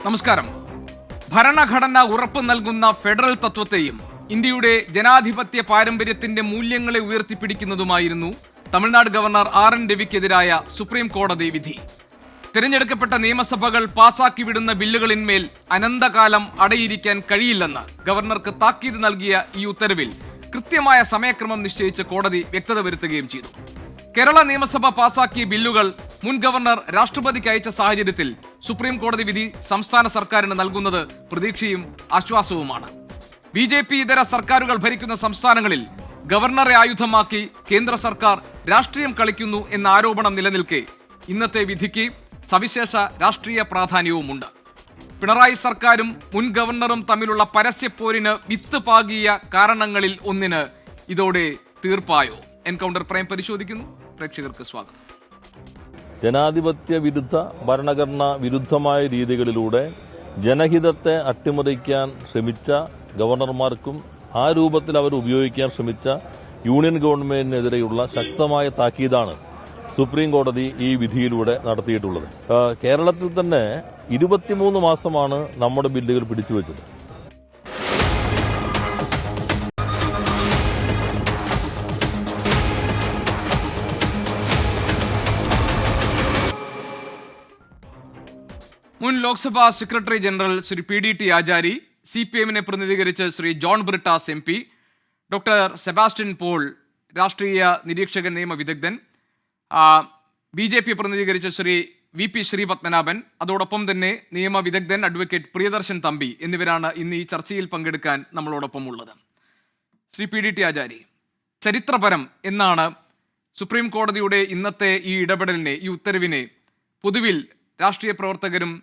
നമസ്കാരം. ഭരണഘടന ഉറപ്പു നൽകുന്ന ഫെഡറൽ തത്വത്തെയും ഇന്ത്യയുടെ ജനാധിപത്യ പാരമ്പര്യത്തിന്റെ മൂല്യങ്ങളെ ഉയർത്തിപ്പിടിക്കുന്നതുമായിരുന്നു തമിഴ്നാട് ഗവർണർ RN രവിക്കെതിരായ സുപ്രീം കോടതി വിധി. തിരഞ്ഞെടുക്കപ്പെട്ട നിയമസഭകൾ പാസാക്കി വിടുന്ന ബില്ലുകളിന്മേൽ അനന്തകാലം അടയിരിക്കാൻ കഴിയില്ലെന്ന് ഗവർണർക്ക് താക്കീത് നൽകിയ ഈ ഉത്തരവിൽ കൃത്യമായ സമയക്രമം നിശ്ചയിച്ച് കോടതി വ്യക്തത വരുത്തുകയും ചെയ്തു. കേരള നിയമസഭ പാസാക്കിയ ബില്ലുകൾ മുൻ ഗവർണർ രാഷ്ട്രപതിക്ക് അയച്ച സാഹചര്യത്തിൽ സുപ്രീം കോടതി വിധി സംസ്ഥാന സർക്കാരിന് നൽകുന്നത് പ്രതീക്ഷയും ആശ്വാസവുമാണ്. BJP ഇതര സർക്കാരുകൾ ഭരിക്കുന്ന സംസ്ഥാനങ്ങളിൽ ഗവർണറെ ആയുധമാക്കി കേന്ദ്ര സർക്കാർ രാഷ്ട്രീയം കളിക്കുന്നു എന്ന ആരോപണം നിലനിൽക്കെ ഇന്നത്തെ വിധിക്ക് സവിശേഷ രാഷ്ട്രീയ പ്രാധാന്യവുമുണ്ട്. പിണറായി സർക്കാരും മുൻ ഗവർണറും തമ്മിലുള്ള പരസ്യപ്പോരിന് വിത്ത് പാകിയ കാരണങ്ങളിൽ ഒന്നിന് ഇതോടെ തീർപ്പായോ? എൻകൗണ്ടർ പ്രൈം പരിശോധിക്കുന്നു. പ്രേക്ഷകർക്ക് സ്വാഗതം. ജനാധിപത്യ വിരുദ്ധ ഭരണഘടന വിരുദ്ധമായ രീതികളിലൂടെ ജനഹിതത്തെ അട്ടിമറിക്കാൻ ശ്രമിച്ച ഗവർണർമാർക്കും ആ രൂപത്തിൽ അവർ ഉപയോഗിക്കാൻ ശ്രമിച്ച യൂണിയൻ ഗവൺമെന്റിനെതിരെയുള്ള ശക്തമായ താക്കീതാണ് സുപ്രീം കോടതി ഈ വിധിയിലൂടെ നടത്തിയിട്ടുള്ളത്. കേരളത്തിൽ തന്നെ 23 മാസമാണ് നമ്മുടെ ബില്ലുകൾ പിടിച്ചുവെച്ചത്. മുൻ Lok Sabha secretary general Shri PDT Achari, CPM-നെ പ്രതിനിധീകരിച്ച് ശ്രീ ജോൺ ബ്രിട്ടാസ് MP, ഡോക്ടർ സെബാസ്റ്റ്യൻ പോൾ രാഷ്ട്രീയ നിരീക്ഷകൻ, നിയമ വിദഗ്ധൻ, BJP പ്രതിനിധീകരിച്ച ശ്രീ VP ശ്രീപത്മനാഭൻ, അതോടൊപ്പം തന്നെ നിയമ വിദഗ്ധൻ അഡ്വക്കേറ്റ് പ്രിയദർശൻ തമ്പി എന്നിവരാണ് ഇന്ന് ഈ ചർച്ചയിൽ പങ്കെടുക്കാൻ നമ്മളോടൊപ്പം ഉള്ളത്. ശ്രീ PDT ആചാരി, ചരിത്രപരം എന്നാണ് സുപ്രീം കോടതിയുടെ ഇന്നത്തെ ഈ ഇടപെടലിനെ, ഈ ഉത്തരവിനെ പൊതുവിൽ രാഷ്ട്രീയ പ്രവർത്തകരും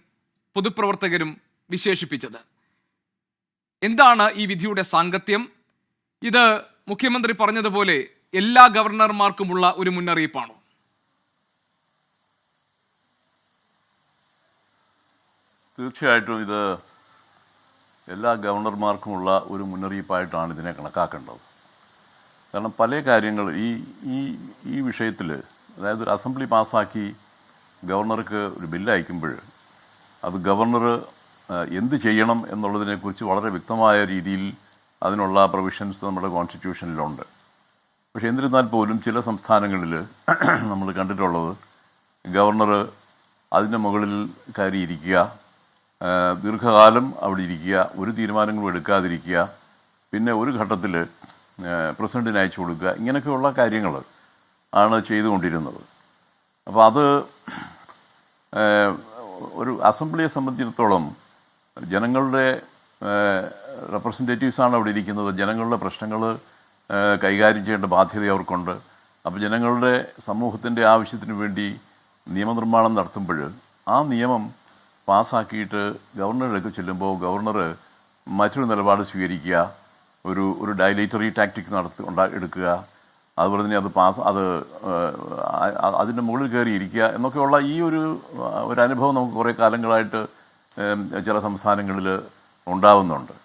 പൊതുപ്രവർത്തകരും വിശേഷിപ്പിച്ചത്. എന്താണ് ഈ വിധിയുടെ സാങ്കത്യം? ഇത് മുഖ്യമന്ത്രി പറഞ്ഞതുപോലെ എല്ലാ ഗവർണർമാർക്കുമുള്ള ഒരു മുന്നറിയിപ്പാണോ? തീർച്ചയായിട്ടും ഇത് എല്ലാ ഗവർണർമാർക്കുമുള്ള ഒരു മുന്നറിയിപ്പായിട്ടാണ് ഇതിനെ കണക്കാക്കേണ്ടത്. കാരണം പല കാര്യങ്ങൾ ഈ വിഷയത്തിൽ, അതായത് ഒരു അസംബ്ലി പാസ്സാക്കി ഗവർണർക്ക് ഒരു ബില്ല് അയക്കുമ്പോൾ അത് ഗവർണർ എന്ത് ചെയ്യണം എന്നുള്ളതിനെക്കുറിച്ച് വളരെ വ്യക്തമായ രീതിയിൽ അതിനുള്ള പ്രൊവിഷൻസ് നമ്മുടെ കോൺസ്റ്റിറ്റ്യൂഷനിലുണ്ട്. പക്ഷേ എന്നിരുന്നാൽ പോലും ചില സംസ്ഥാനങ്ങളിൽ നമ്മൾ കണ്ടിട്ടുള്ളത് ഗവർണർ അതിൻ്റെ മുകളിൽ കയറിയിരിക്കുക, ദീർഘകാലം അവിടെ ഇരിക്കുക, ഒരു തീരുമാനങ്ങളും എടുക്കാതിരിക്കുക, പിന്നെ ഒരു ഘട്ടത്തിൽ പ്രസിഡന്റിന് അയച്ചു കൊടുക്കുക, ഇങ്ങനെയൊക്കെയുള്ള കാര്യങ്ങൾ ആണ് ചെയ്തുകൊണ്ടിരുന്നത്. അപ്പോൾ അത് ഒരു അസംബ്ലിയെ സംബന്ധിച്ചിടത്തോളം ജനങ്ങളുടെ റെപ്രസെൻറ്റേറ്റീവ്സാണ് അവിടെ ഇരിക്കുന്നത്. ജനങ്ങളുടെ പ്രശ്നങ്ങൾ കൈകാര്യം ചെയ്യേണ്ട ബാധ്യത അവർക്കുണ്ട്. അപ്പോൾ ജനങ്ങളുടെ സമൂഹത്തിൻ്റെ ആവശ്യത്തിന് വേണ്ടി നിയമനിർമ്മാണം നടത്തുമ്പോൾ ആ നിയമം പാസ്സാക്കിയിട്ട് ഗവർണറുടെ ചെല്ലുമ്പോൾ ഗവർണർ മറ്റൊരു നിലപാട് സ്വീകരിക്കുക, ഒരു ഡയലേറ്ററി ടാക്ടിക് എടുക്കുക, അതുപോലെ തന്നെ അതിൻ്റെ മുകളിൽ കയറി ഇരിക്കുക എന്നൊക്കെയുള്ള ഈ ഒരു അനുഭവം നമുക്ക് കുറേ കാലങ്ങളായിട്ട് ചില സംസ്ഥാനങ്ങളിൽ ഉണ്ടാവുന്നുണ്ട്.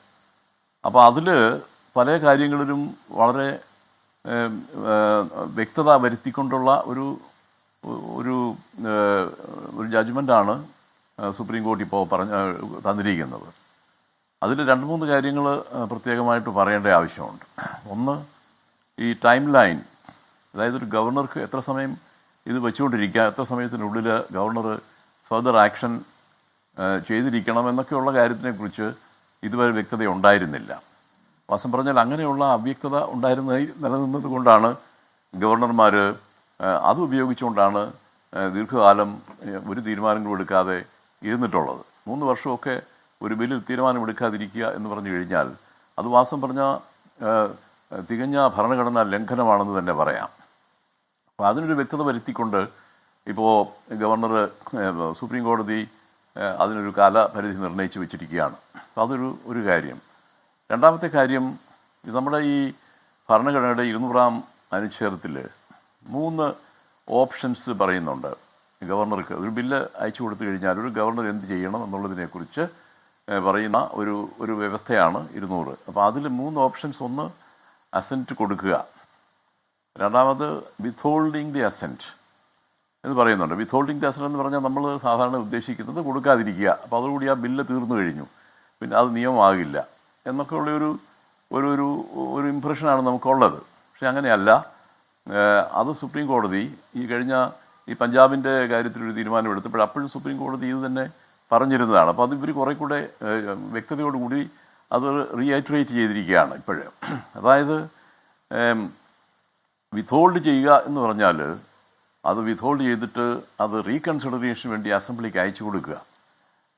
അപ്പോൾ അതിൽ പല കാര്യങ്ങളിലും വളരെ വ്യക്തത വരുത്തിക്കൊണ്ടുള്ള ഒരു ജഡ്ജ്മെൻ്റാണ് സുപ്രീം കോടതി ഇപ്പോൾ തന്നിരിക്കുന്നത്. അതിൽ 2-3 കാര്യങ്ങൾ പ്രത്യേകമായിട്ട് പറയേണ്ട ആവശ്യമുണ്ട്. ഒന്ന്, ഈ ടൈം ലൈൻ, അതായത് ഒരു ഗവർണർക്ക് എത്ര സമയം ഇത് വെച്ചുകൊണ്ടിരിക്കുക, എത്ര സമയത്തിനുള്ളിൽ ഗവർണർ ഫർദർ ആക്ഷൻ ചെയ്തിരിക്കണം എന്നൊക്കെയുള്ള കാര്യത്തിനെക്കുറിച്ച് ഇതുവരെ വ്യക്തത ഉണ്ടായിരുന്നില്ല. വാസ്തവം പറഞ്ഞാൽ അങ്ങനെയുള്ള അവ്യക്തത നിലനിന്നത് കൊണ്ടാണ് ഗവർണർമാർ അത് ഉപയോഗിച്ചുകൊണ്ടാണ് ദീർഘകാലം ഒരു തീരുമാനങ്ങളും എടുക്കാതെ ഇരുന്നിട്ടുള്ളത്. 3 വർഷമൊക്കെ ഒരു ബില്ലിൽ തീരുമാനമെടുക്കാതിരിക്കുക എന്ന് പറഞ്ഞു കഴിഞ്ഞാൽ അത് വാസ്തവം പറഞ്ഞാൽ തികഞ്ഞ ഭരണഘടനാ ലംഘനമാണെന്ന് തന്നെ പറയാം. അപ്പോൾ അതിനൊരു വ്യക്തത വരുത്തിക്കൊണ്ട് ഇപ്പോൾ ഗവർണർ സുപ്രീം കോടതി അതിനൊരു കാലപരിധി നിർണ്ണയിച്ച് വെച്ചിരിക്കുകയാണ്. അപ്പോൾ അതൊരു കാര്യം. രണ്ടാമത്തെ കാര്യം, നമ്മുടെ ഈ ഭരണഘടനയുടെ 200-ാം അനുച്ഛേദത്തിൽ 3 ഓപ്ഷൻസ് പറയുന്നുണ്ട്. ഗവർണർക്ക് ഒരു ബില്ല് അയച്ചു കൊടുത്തു കഴിഞ്ഞാൽ ഒരു ഗവർണർ എന്ത് ചെയ്യണം എന്നുള്ളതിനെക്കുറിച്ച് പറയുന്ന ഒരു വ്യവസ്ഥയാണ് 200. അപ്പോൾ അതിൽ 3 ഓപ്ഷൻസ്: ഒന്ന്, അസെൻറ്റ് കൊടുക്കുക; രണ്ടാമത്, വിത്ത്ഹോൾഡിങ് ദി അസെൻറ്റ്; എന്ന് പറയുന്നുണ്ട്. വിത്ത് ഹോൾഡിംഗ് ദി അസറ്റ് എന്ന് പറഞ്ഞാൽ നമ്മൾ സാധാരണ ഉദ്ദേശിക്കുന്നത് കൊടുക്കാതിരിക്കുക. അപ്പോൾ അതോടുകൂടി ആ ബില്ല് തീർന്നു കഴിഞ്ഞു, പിന്നെ അത് നിയമമാകില്ല എന്നൊക്കെയുള്ള ഒരു ഇംപ്രഷനാണ് നമുക്കുള്ളത്. പക്ഷെ അങ്ങനെയല്ല. അത് സുപ്രീം കോടതി ഈ പഞ്ചാബിൻ്റെ കാര്യത്തിലൊരു തീരുമാനമെടുത്തപ്പോൾ അപ്പോഴും സുപ്രീം കോടതി ഇത് തന്നെ പറഞ്ഞിരുന്നതാണ്. അപ്പോൾ അത് ഇവർ കുറേ കൂടെ വ്യക്തതയോടുകൂടി അത് റീഐറ്ററേറ്റ് ചെയ്തിരിക്കുകയാണ് ഇപ്പോഴും. അതായത് വിത്ത്ഹോൾഡ് ചെയ്യുക എന്ന് പറഞ്ഞാൽ അത് വിത്ത്ഹോൾഡ് ചെയ്തിട്ട് അത് റീകൺസിഡറേഷന് വേണ്ടി അസംബ്ലിക്ക് അയച്ചു കൊടുക്കുക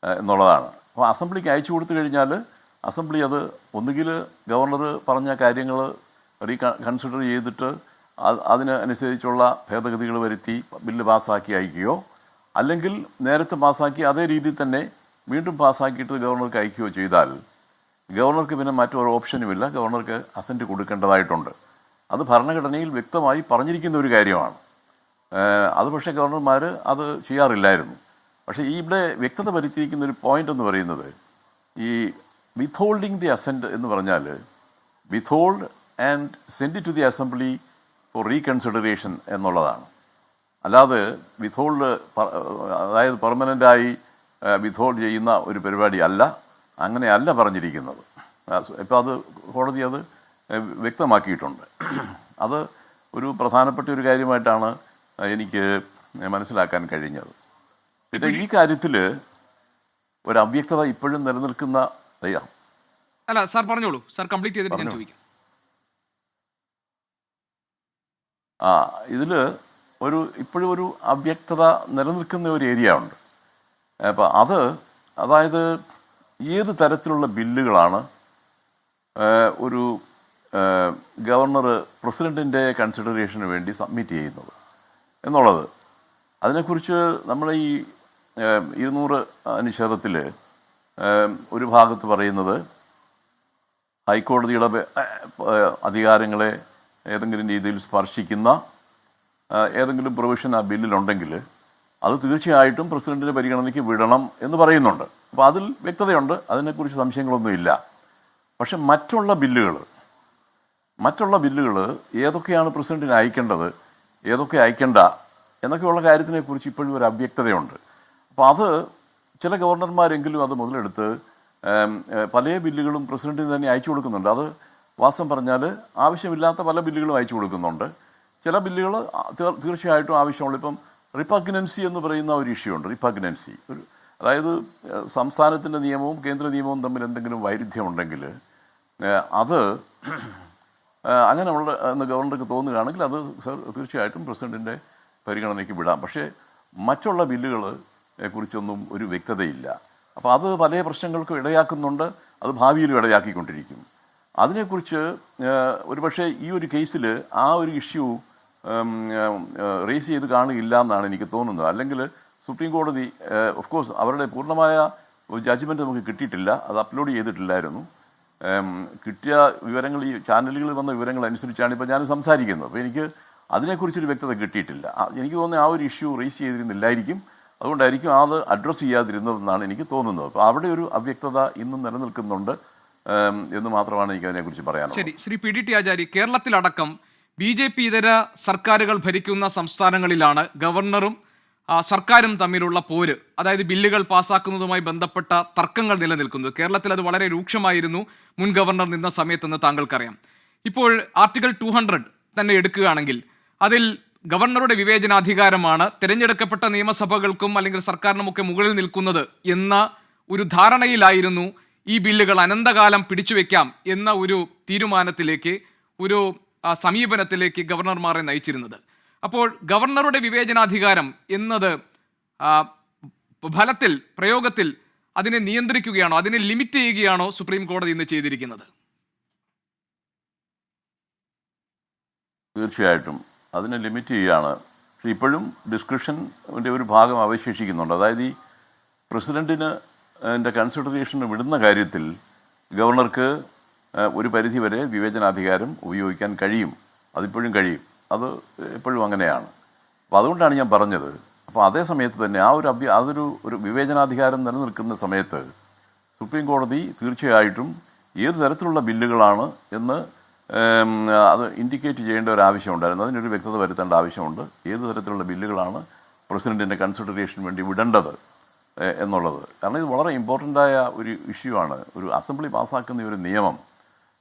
എന്നുള്ളതാണ്. അപ്പോൾ അസംബ്ലിക്ക് അയച്ചു കൊടുത്തു കഴിഞ്ഞാൽ അസംബ്ലി അത് ഒന്നുകിൽ ഗവർണർ പറഞ്ഞ കാര്യങ്ങൾ കൺസിഡർ ചെയ്തിട്ട് അതിന് അനുസരിച്ചുള്ള ഭേദഗതികൾ വരുത്തി ബില്ല് പാസ്സാക്കി അയക്കുകയോ, അല്ലെങ്കിൽ നേരത്തെ പാസ്സാക്കി അതേ രീതിയിൽ തന്നെ വീണ്ടും പാസ്സാക്കിയിട്ട് ഗവർണർക്ക് അയക്കുകയോ ചെയ്താൽ ഗവർണർക്ക് പിന്നെ മറ്റൊരു ഓപ്ഷനുമില്ല, ഗവർണർക്ക് അസന്റ് കൊടുക്കേണ്ടതായിട്ടുണ്ട്. അത് ഭരണഘടനയിൽ വ്യക്തമായി പറഞ്ഞിരിക്കുന്ന ഒരു കാര്യമാണ്. അത് പക്ഷേ ഗവർണർമാർ അത് ചെയ്യാറില്ലായിരുന്നു. പക്ഷേ ഇവിടെ വ്യക്തത വരുത്തിയിരിക്കുന്ന ഒരു പോയിന്റ് എന്ന് പറയുന്നത് ഈ വിത്ത്ഹോൾഡിംഗ് ദി അസന്റ് എന്ന് പറഞ്ഞാൽ withhold and send it to the assembly for reconsideration എന്നുള്ളതാണ്. അല്ലാതെ വിത്ത്ഹോൾഡ് അതായത് പെർമനൻ്റായി വിത്ത്ഹോൾഡ് ചെയ്യുന്ന ഒരു പരിപാടി അല്ല, അങ്ങനെയല്ല പറഞ്ഞിരിക്കുന്നത്. ഇപ്പോൾ അത് കോടതി അത് വ്യക്തമാക്കിയിട്ടുണ്ട്. അത് ഒരു പ്രധാനപ്പെട്ട ഒരു കാര്യമായിട്ടാണ് എനിക്ക് മനസ്സിലാക്കാൻ കഴിഞ്ഞത്. പിന്നെ ഈ കാര്യത്തിൽ ഒരു അവ്യക്തത ഇപ്പോഴും നിലനിൽക്കുന്ന അല്ല സാർ പറഞ്ഞോളൂ, സാർ കംപ്ലീറ്റ് ചെയ്തിട്ട് ഞാൻ ചോദിക്കാം. ഇതിൽ ഇപ്പോഴും ഒരു അവ്യക്തത നിലനിൽക്കുന്ന ഒരു ഏരിയ ഉണ്ട്. അപ്പം അതായത് ഏത് തരത്തിലുള്ള ബില്ലുകളാണ് ഒരു ഗവർണർ പ്രസിഡൻറ്റിൻ്റെ കൺസിഡറേഷന് വേണ്ടി സബ്മിറ്റ് ചെയ്യുന്നത് എന്നുള്ളത്. അതിനെക്കുറിച്ച് നമ്മൾ ഈ 200 അനുച്ഛേദത്തിൽ ഒരു ഭാഗത്ത് പറയുന്നത് ഹൈക്കോടതിയുടെ അധികാരങ്ങളെ ഏതെങ്കിലും രീതിയിൽ സ്പർശിക്കുന്ന ഏതെങ്കിലും പ്രൊവിഷൻ ആ ബില്ലിലുണ്ടെങ്കിൽ അത് തീർച്ചയായിട്ടും പ്രസിഡന്റിൻ്റെ പരിഗണനയ്ക്ക് വിടണം എന്ന് പറയുന്നുണ്ട്. അപ്പോൾ അതിൽ വ്യക്തതയുണ്ട്, അതിനെക്കുറിച്ച് സംശയങ്ങളൊന്നുമില്ല. പക്ഷെ മറ്റുള്ള ബില്ലുകൾ ഏതൊക്കെയാണ് പ്രസിഡന്റിന് അയക്കേണ്ടത്, ഏതൊക്കെ അയക്കേണ്ട എന്നൊക്കെയുള്ള കാര്യത്തിനെക്കുറിച്ച് ഇപ്പോഴും ഒരു അവ്യക്തതയുണ്ട്. അപ്പോൾ അത് ചില ഗവർണർമാരെങ്കിലും അത് മുതലെടുത്ത് പല ബില്ലുകളും പ്രസിഡന്റിന് തന്നെ അയച്ചു കൊടുക്കുന്നുണ്ട്. അത് വാസ്തവം പറഞ്ഞാൽ ആവശ്യമില്ലാത്ത പല ബില്ലുകളും അയച്ചു കൊടുക്കുന്നുണ്ട്. ചില ബില്ലുകൾ തീർച്ചയായിട്ടും ആവശ്യമുള്ള, ഇപ്പം റിപ്പഗ്നൻസി എന്ന് പറയുന്ന ഒരു ഇഷ്യൂ ഉണ്ട്. റിപ്പഗ്നൻസി അതായത് സംസ്ഥാനത്തിൻ്റെ നിയമവും കേന്ദ്ര നിയമവും തമ്മിൽ എന്തെങ്കിലും വൈരുദ്ധ്യമുണ്ടെങ്കിൽ അത് അങ്ങനെയുള്ള എന്ന് ഗവർണർക്ക് തോന്നുകയാണെങ്കിൽ അത് തീർച്ചയായിട്ടും പ്രസിഡന്റിൻ്റെ പരിഗണനയ്ക്ക് വിടാം. പക്ഷേ മറ്റുള്ള ബില്ലുകളെ കുറിച്ചൊന്നും ഒരു വ്യക്തതയില്ല. അപ്പോൾ അത് പല പ്രശ്നങ്ങൾക്കും ഇടയാക്കുന്നുണ്ട്, അത് ഭാവിയിലും ഇടയാക്കിക്കൊണ്ടിരിക്കും. അതിനെക്കുറിച്ച് ഒരുപക്ഷെ ഈ ഒരു കേസിൽ ആ ഒരു ഇഷ്യൂ റേസ് ചെയ്ത് കാണുകയില്ല എന്നാണ് എനിക്ക് തോന്നുന്നത്. അല്ലെങ്കിൽ സുപ്രീം കോടതി ഓഫ് കോഴ്സ് അവരുടെ പൂർണ്ണമായ ജഡ്ജ്മെൻറ്റ് നമുക്ക് കിട്ടിയിട്ടില്ല, അത് അപ്ലോഡ് ചെയ്തിട്ടില്ലായിരുന്നു. കിട്ടിയ വിവരങ്ങൾ ഈ ചാനലുകളിൽ വന്ന വിവരങ്ങൾ അനുസരിച്ചാണ് ഇപ്പോൾ ഞാൻ സംസാരിക്കുന്നത്. അപ്പോൾ എനിക്ക് അതിനെക്കുറിച്ചൊരു വ്യക്തത കിട്ടിയിട്ടില്ല. എനിക്ക് തോന്നുന്നത് ആ ഒരു ഇഷ്യൂ റേസ് ചെയ്തിരുന്നില്ലായിരിക്കും, അതുകൊണ്ടായിരിക്കും അത് അഡ്രസ്സ് ചെയ്യാതിരുന്നതെന്നാണ് എനിക്ക് തോന്നുന്നത്. അപ്പോൾ അവിടെ ഒരു അവ്യക്തത ഇന്നും നിലനിൽക്കുന്നുണ്ട് എന്ന് മാത്രമാണ് എനിക്ക് അതിനെക്കുറിച്ച് പറയാനുള്ളത്. ശരി, ശ്രീ PDT ആചാരി, കേരളത്തിലടക്കം BJP ഇതര സർക്കാരുകൾ ഭരിക്കുന്ന സംസ്ഥാനങ്ങളിലാണ് ഗവർണറും സർക്കാരും തമ്മിലുള്ള പോര്, അതായത് ബില്ലുകൾ പാസ്സാക്കുന്നതുമായി ബന്ധപ്പെട്ട തർക്കങ്ങൾ നിലനിൽക്കുന്നത്. കേരളത്തിൽ അത് വളരെ രൂക്ഷമായിരുന്നു മുൻ ഗവർണർ നിന്ന സമയത്തെന്ന് താങ്കൾക്കറിയാം. ഇപ്പോൾ ആർട്ടിക്കിൾ 200 തന്നെ എടുക്കുകയാണെങ്കിൽ അതിൽ ഗവർണറുടെ വിവേചനാധികാരമാണ് തിരഞ്ഞെടുക്കപ്പെട്ട നിയമസഭകൾക്കും അല്ലെങ്കിൽ സർക്കാരിനുമൊക്കെ മുകളിൽ നിൽക്കുന്നത് എന്ന ഒരു ധാരണയിലായിരുന്നു ഈ ബില്ലുകൾ അനന്തകാലം പിടിച്ചുവെക്കാം എന്ന ഒരു തീരുമാനത്തിലേക്ക്, ഒരു സമീപനത്തിലേക്ക് ഗവർണർമാരെ നയിച്ചിരുന്നത്. അപ്പോൾ ഗവർണറുടെ വിവേചനാധികാരം എന്നത് ഫലത്തിൽ, പ്രയോഗത്തിൽ അതിനെ നിയന്ത്രിക്കുകയാണോ, അതിനെ ലിമിറ്റ് ചെയ്യുകയാണോ സുപ്രീം കോടതി ഇന്ന് ചെയ്തിരിക്കുന്നത്? തീർച്ചയായിട്ടും അതിനെ ലിമിറ്റ് ചെയ്യുകയാണ്. പക്ഷേ ഇപ്പോഴും ഡിസ്കഷൻ്റെ ഒരു ഭാഗം അവശേഷിക്കുന്നുണ്ട്. അതായത് ഈ പ്രസിഡന്റിന് കൺസിഡറേഷന് വിടുന്ന കാര്യത്തിൽ ഗവർണർക്ക് ഒരു പരിധിവരെ വിവേചനാധികാരം ഉപയോഗിക്കാൻ കഴിയും, അതിപ്പോഴും കഴിയും, അത് എപ്പോഴും അങ്ങനെയാണ്. അപ്പോൾ അതുകൊണ്ടാണ് ഞാൻ പറഞ്ഞത്. അപ്പോൾ അതേ സമയത്ത് തന്നെ അതൊരു വിവേചനാധികാരം നിലനിൽക്കുന്ന സമയത്ത് സുപ്രീം കോടതി തീർച്ചയായിട്ടും ഏത് തരത്തിലുള്ള ബില്ലുകളാണ് എന്ന് അത് ഇൻഡിക്കേറ്റ് ചെയ്യേണ്ട ഒരു ആവശ്യമുണ്ടായിരുന്നു. അതിനൊരു വ്യക്തത വരുത്തേണ്ട ആവശ്യമുണ്ട്. ഏത് തരത്തിലുള്ള ബില്ലുകളാണ് പ്രസിഡൻറ്റിൻ്റെ കൺസിഡറേഷന് വേണ്ടി വിടേണ്ടത് എന്നുള്ളത്. കാരണം ഇത് വളരെ ഇമ്പോർട്ടൻ്റായ ഒരു ഇഷ്യൂ ആണ്. ഒരു അസംബ്ലി പാസ്സാക്കുന്ന ഒരു നിയമം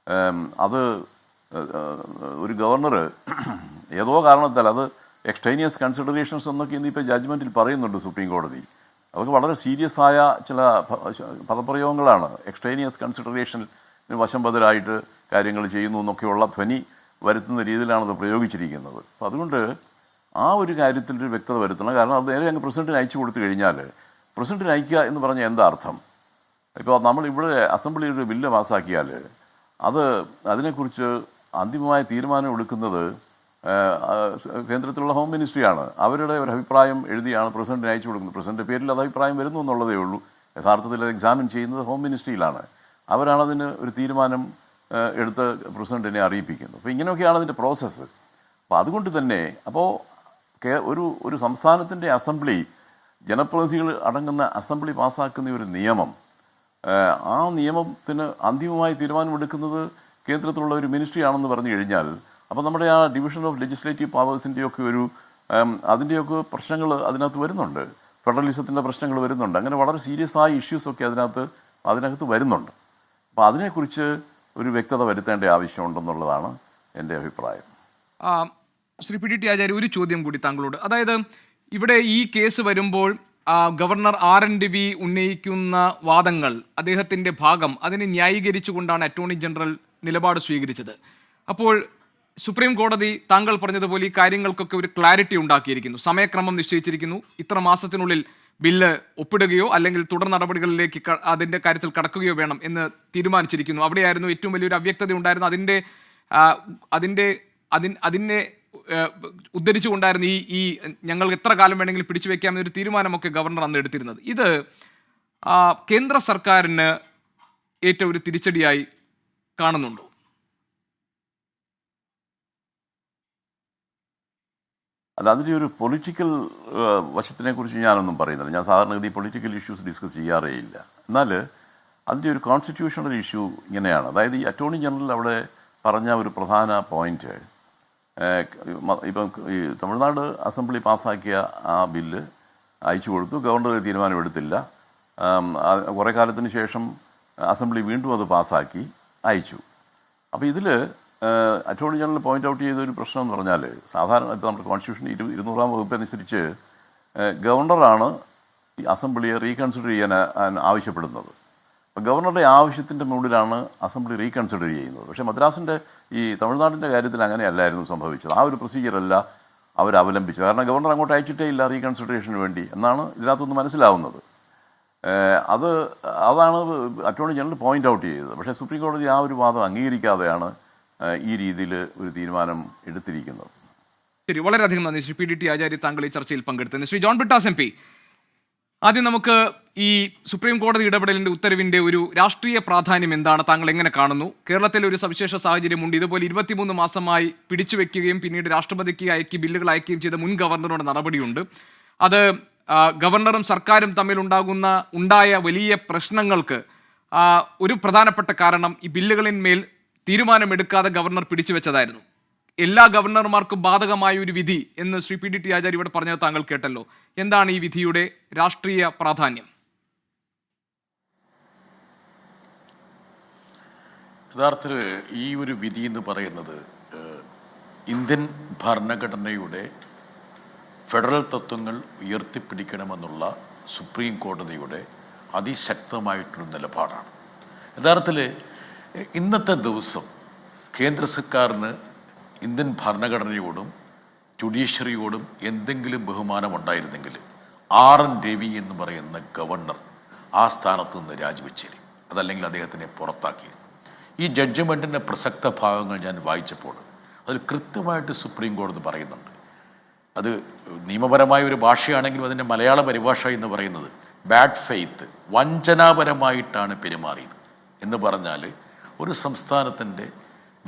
അത് ഒരു ഗവർണർ ഏതോ കാരണത്താൽ അത് എക്സ്റ്റേനിയസ് കൺസിഡറേഷൻസ് എന്നൊക്കെ ഇന്നിപ്പോൾ ജഡ്ജ്മെൻറ്റിൽ പറയുന്നുണ്ട് സുപ്രീം കോടതി. അതൊക്കെ വളരെ സീരിയസ് ആയ ചില പദപ്രയോഗങ്ങളാണ്. എക്സ്റ്റേനിയസ് കൺസിഡറേഷന് വശംബദരായിട്ട് കാര്യങ്ങൾ ചെയ്യുന്നു എന്നൊക്കെയുള്ള ധ്വനി വരുത്തുന്ന രീതിയിലാണത് പ്രയോഗിച്ചിരിക്കുന്നത്. അപ്പോൾ അതുകൊണ്ട് ആ ഒരു കാര്യത്തിൽ ഒരു വ്യക്തത വരുത്തണം. കാരണം അത് നേരെ അങ്ങ് പ്രസിഡന്റിന് അയച്ചു കൊടുത്തു കഴിഞ്ഞാൽ പ്രസിഡന്റിന് അയക്കുക എന്ന് പറഞ്ഞാൽ എന്താ അർത്ഥം? ഇപ്പോൾ നമ്മളിവിടെ അസംബ്ലിയിൽ ഒരു ബില്ല് പാസ്സാക്കിയാൽ അതിനെക്കുറിച്ച് അന്തിമമായ തീരുമാനം എടുക്കുന്നത് കേന്ദ്രത്തിലുള്ള ഹോം മിനിസ്ട്രിയാണ്. അവരുടെ ഒരു അഭിപ്രായം എഴുതിയാണ് പ്രസിഡന്റിന് അയച്ചു കൊടുക്കുന്നത്. പ്രസിഡന്റ് പേരിൽ അത് അഭിപ്രായം വരുന്നു എന്നുള്ളതേ ഉള്ളൂ. യഥാർത്ഥത്തിൽ അത് എക്സാമിൻ ചെയ്യുന്നത് ഹോം മിനിസ്ട്രിയിലാണ്. അവരാണതിന് ഒരു തീരുമാനം എടുത്ത് പ്രസിഡന്റിനെ അറിയിപ്പിക്കുന്നത്. അപ്പോൾ ഇങ്ങനെയൊക്കെയാണ് അതിൻ്റെ പ്രോസസ്സ്. അപ്പോൾ അതുകൊണ്ട് തന്നെ ഒരു സംസ്ഥാനത്തിൻ്റെ അസംബ്ലി, ജനപ്രതിനിധികൾ അടങ്ങുന്ന അസംബ്ലി പാസ്സാക്കുന്ന ഒരു നിയമം, ആ നിയമത്തിന് അന്തിമമായി തീരുമാനമെടുക്കുന്നത് കേന്ദ്രത്തിലുള്ള ഒരു മിനിസ്ട്രി ആണെന്ന് പറഞ്ഞു കഴിഞ്ഞാൽ അപ്പോൾ നമ്മുടെ ആ ഡിവിഷൻ ഓഫ് ലെജിസ്ലേറ്റീവ് പവേഴ്സിൻ്റെയൊക്കെ അതിൻ്റെയൊക്കെ പ്രശ്നങ്ങൾ അതിനകത്ത് വരുന്നുണ്ട്. ഫെഡറലിസത്തിൻ്റെ പ്രശ്നങ്ങൾ വരുന്നുണ്ട്. അങ്ങനെ വളരെ സീരിയസ് ആയ ഇഷ്യൂസൊക്കെ അതിനകത്ത് വരുന്നുണ്ട്. അപ്പോൾ അതിനെക്കുറിച്ച് ഒരു വ്യക്തത വരുത്തേണ്ട ആവശ്യമുണ്ടെന്നുള്ളതാണ് എൻ്റെ അഭിപ്രായം. ശ്രീ പി ടി ആചാര്യ, ഒരു ചോദ്യം കൂടി താങ്കളോട്. അതായത് ഇവിടെ ഈ കേസ് വരുമ്പോൾ ഗവർണർ ആർ.എൻ. രവി ഉന്നയിക്കുന്ന വാദങ്ങൾ, അദ്ദേഹത്തിൻ്റെ ഭാഗം, അതിനെ ന്യായീകരിച്ചുകൊണ്ടാണ് അറ്റോർണി ജനറൽ നിലപാട് സ്വീകരിച്ചത്. അപ്പോൾ സുപ്രീം കോടതി താങ്കൾ പറഞ്ഞതുപോലെ ഈ കാര്യങ്ങൾക്കൊക്കെ ഒരു ക്ലാരിറ്റി ഉണ്ടാക്കിയിരിക്കുന്നു, സമയക്രമം നിശ്ചയിച്ചിരിക്കുന്നു, ഇത്ര മാസത്തിനുള്ളിൽ ബില്ല് ഒപ്പിടുകയോ അല്ലെങ്കിൽ തുടർ നടപടികളിലേക്ക് അതിൻ്റെ കാര്യത്തിൽ കടക്കുകയോ വേണം എന്ന് തീരുമാനിച്ചിരിക്കുന്നു. അവിടെയായിരുന്നു ഏറ്റവും വലിയൊരു അവ്യക്തത ഉണ്ടായിരുന്നു. അതിനെ ഉദ്ധരിച്ചുകൊണ്ടായിരുന്നു ഈ ഞങ്ങൾ എത്ര കാലം വേണമെങ്കിലും പിടിച്ചു വയ്ക്കാമെന്നൊരു തീരുമാനമൊക്കെ ഗവർണർ അന്ന് എടുത്തിരുന്നത്. ഇത് കേന്ദ്ര സർക്കാരിന് ഏറ്റവും ഒരു തിരിച്ചടിയായി കാണുന്നുണ്ടോ? അല്ല, അതിൻ്റെ ഒരു പൊളിറ്റിക്കൽ വശത്തിനെക്കുറിച്ച് ഞാനൊന്നും പറയുന്നില്ല. ഞാൻ സാധാരണഗതി പൊളിറ്റിക്കൽ ഇഷ്യൂസ് ഡിസ്കസ് ചെയ്യാറേ ഇല്ല. എന്നാൽ അതിൻ്റെ ഒരു കോൺസ്റ്റിറ്റ്യൂഷണൽ ഇഷ്യൂ ഇങ്ങനെയാണ്. അതായത് ഈ അറ്റോർണി ജനറൽ അവിടെ പറഞ്ഞ ഒരു പ്രധാന പോയിന്റ്, ഇപ്പം ഈ തമിഴ്നാട് അസംബ്ലി പാസ്സാക്കിയ ആ ബില്ല് അയച്ചു കൊടുത്തു, ഗവർണർ തീരുമാനമെടുത്തില്ല. കുറേ കാലത്തിന് ശേഷം അസംബ്ലി വീണ്ടും അത് പാസ്സാക്കി അയച്ചു. അപ്പോൾ ഇതിൽ അറ്റോർണി ജനറൽ പോയിന്റ് ഔട്ട് ചെയ്ത ഒരു പ്രശ്നം എന്ന് പറഞ്ഞാൽ, സാധാരണ ഇപ്പോൾ നമ്മുടെ കോൺസ്റ്റിറ്റ്യൂഷൻ 200-ാം വകുപ്പ് അനുസരിച്ച് ഗവർണറാണ് ഈ അസംബ്ലിയെ റീകൺസിഡർ ചെയ്യാൻ ആവശ്യപ്പെടുന്നത്. അപ്പോൾ ഗവർണറുടെ ആവശ്യത്തിൻ്റെ മുകളിലാണ് അസംബ്ലി റീകൺസിഡർ ചെയ്യുന്നത്. പക്ഷേ മദ്രാസിൻ്റെ ഈ തമിഴ്നാടിൻ്റെ കാര്യത്തിൽ അങ്ങനെയല്ലായിരുന്നു സംഭവിച്ചത്. ആ ഒരു പ്രൊസീജിയറല്ല അവർ അവലംബിച്ചത്. കാരണം ഗവർണർ അങ്ങോട്ട് അയച്ചിട്ടേ ഇല്ല റീകൺസിഡറേഷന് വേണ്ടി എന്നാണ് ഇതിനകത്തുനിന്ന് മനസ്സിലാവുന്നത്. അതാണ് അറ്റോർണി ജനറൽ പോയിന്റ് ഔട്ട് ചെയ്തത്. പക്ഷേ സുപ്രീം കോടതി ആ ഒരു വാദം അംഗീകരിക്കാതെയാണ് ഈ രീതിയിൽ ഒരു തീരുമാനം എടുത്തിരിക്കുന്നത്. ശരി, വളരെയധികം നന്ദി ശ്രീ പി ടി ആചാര്യ, താങ്കൾ ഈ ചർച്ചയിൽ പങ്കെടുത്തതിന്. ശ്രീ ജോൺ ബ്രിട്ടാസ് MP, ആദ്യം നമുക്ക് ഈ സുപ്രീം കോടതി ഇടപെടലിന്റെ ഉത്തരവിന്റെ ഒരു രാഷ്ട്രീയ പ്രാധാന്യം എന്താണ്, താങ്കൾ എങ്ങനെ കാണുന്നു? കേരളത്തിലെ ഒരു സവിശേഷ സാഹചര്യമുണ്ട്. ഇതുപോലെ 23 മാസമായി പിടിച്ചുവെക്കുകയും പിന്നീട് രാഷ്ട്രപതിക്ക് ബില്ലുകൾ അയക്കുകയും ചെയ്ത മുൻ ഗവർണറുടെ നടപടിയുണ്ട്. അത് ഗവർണറും സർക്കാരും തമ്മിൽ ഉണ്ടായ വലിയ പ്രശ്നങ്ങൾക്ക് ഒരു പ്രധാനപ്പെട്ട കാരണം ഈ ബില്ലുകളിന്മേൽ തീരുമാനമെടുക്കാതെ ഗവർണർ പിടിച്ചുവെച്ചതായിരുന്നു. എല്ലാ ഗവർണർമാർക്കും ബാധകമായ ഒരു വിധി എന്ന് ശ്രീ പി ടി ആചാര്യ ഇവിടെ പറഞ്ഞത് താങ്കൾ കേട്ടല്ലോ. എന്താണ് ഈ വിധിയുടെ രാഷ്ട്രീയ പ്രാധാന്യം? യഥാർത്ഥത്തിൽ ഈ ഒരു വിധി എന്ന് പറയുന്നത് ഇന്ത്യൻ ഭരണഘടനയുടെ ഫെഡറൽ തത്വങ്ങൾ ഉയർത്തിപ്പിടിക്കണമെന്നുള്ള സുപ്രീം കോടതിയുടെ അതിശക്തമായിട്ടൊരു നിലപാടാണ്. യഥാർത്ഥത്തിൽ ഇന്നത്തെ ദിവസം കേന്ദ്ര സർക്കാരിന് ഇന്ത്യൻ ഭരണഘടനയോടും ജുഡീഷ്യറിയോടും എന്തെങ്കിലും ബഹുമാനമുണ്ടായിരുന്നെങ്കിൽ ആർ.എൻ. രവി എന്ന് പറയുന്ന ഗവർണർ ആ സ്ഥാനത്ത് നിന്ന് രാജിവെച്ചേരും, അതല്ലെങ്കിൽ അദ്ദേഹത്തിനെ പുറത്താക്കിയിരുന്നു. ഈ ജഡ്ജ്മെൻറ്റിൻ്റെ പ്രസക്ത ഭാഗങ്ങൾ ഞാൻ വായിച്ചപ്പോൾ അതിൽ കൃത്യമായിട്ട് സുപ്രീം കോടതി പറയുന്നുണ്ട്. അത് നിയമപരമായ ഒരു ഭാഷയാണെങ്കിലും അതിൻ്റെ മലയാള പരിഭാഷ എന്ന് പറയുന്നത് ബാഡ് ഫെയ്ത്ത്, വഞ്ചനാപരമായിട്ടാണ് പെരുമാറിയത് എന്ന് പറഞ്ഞാൽ ഒരു സംസ്ഥാനത്തിൻ്റെ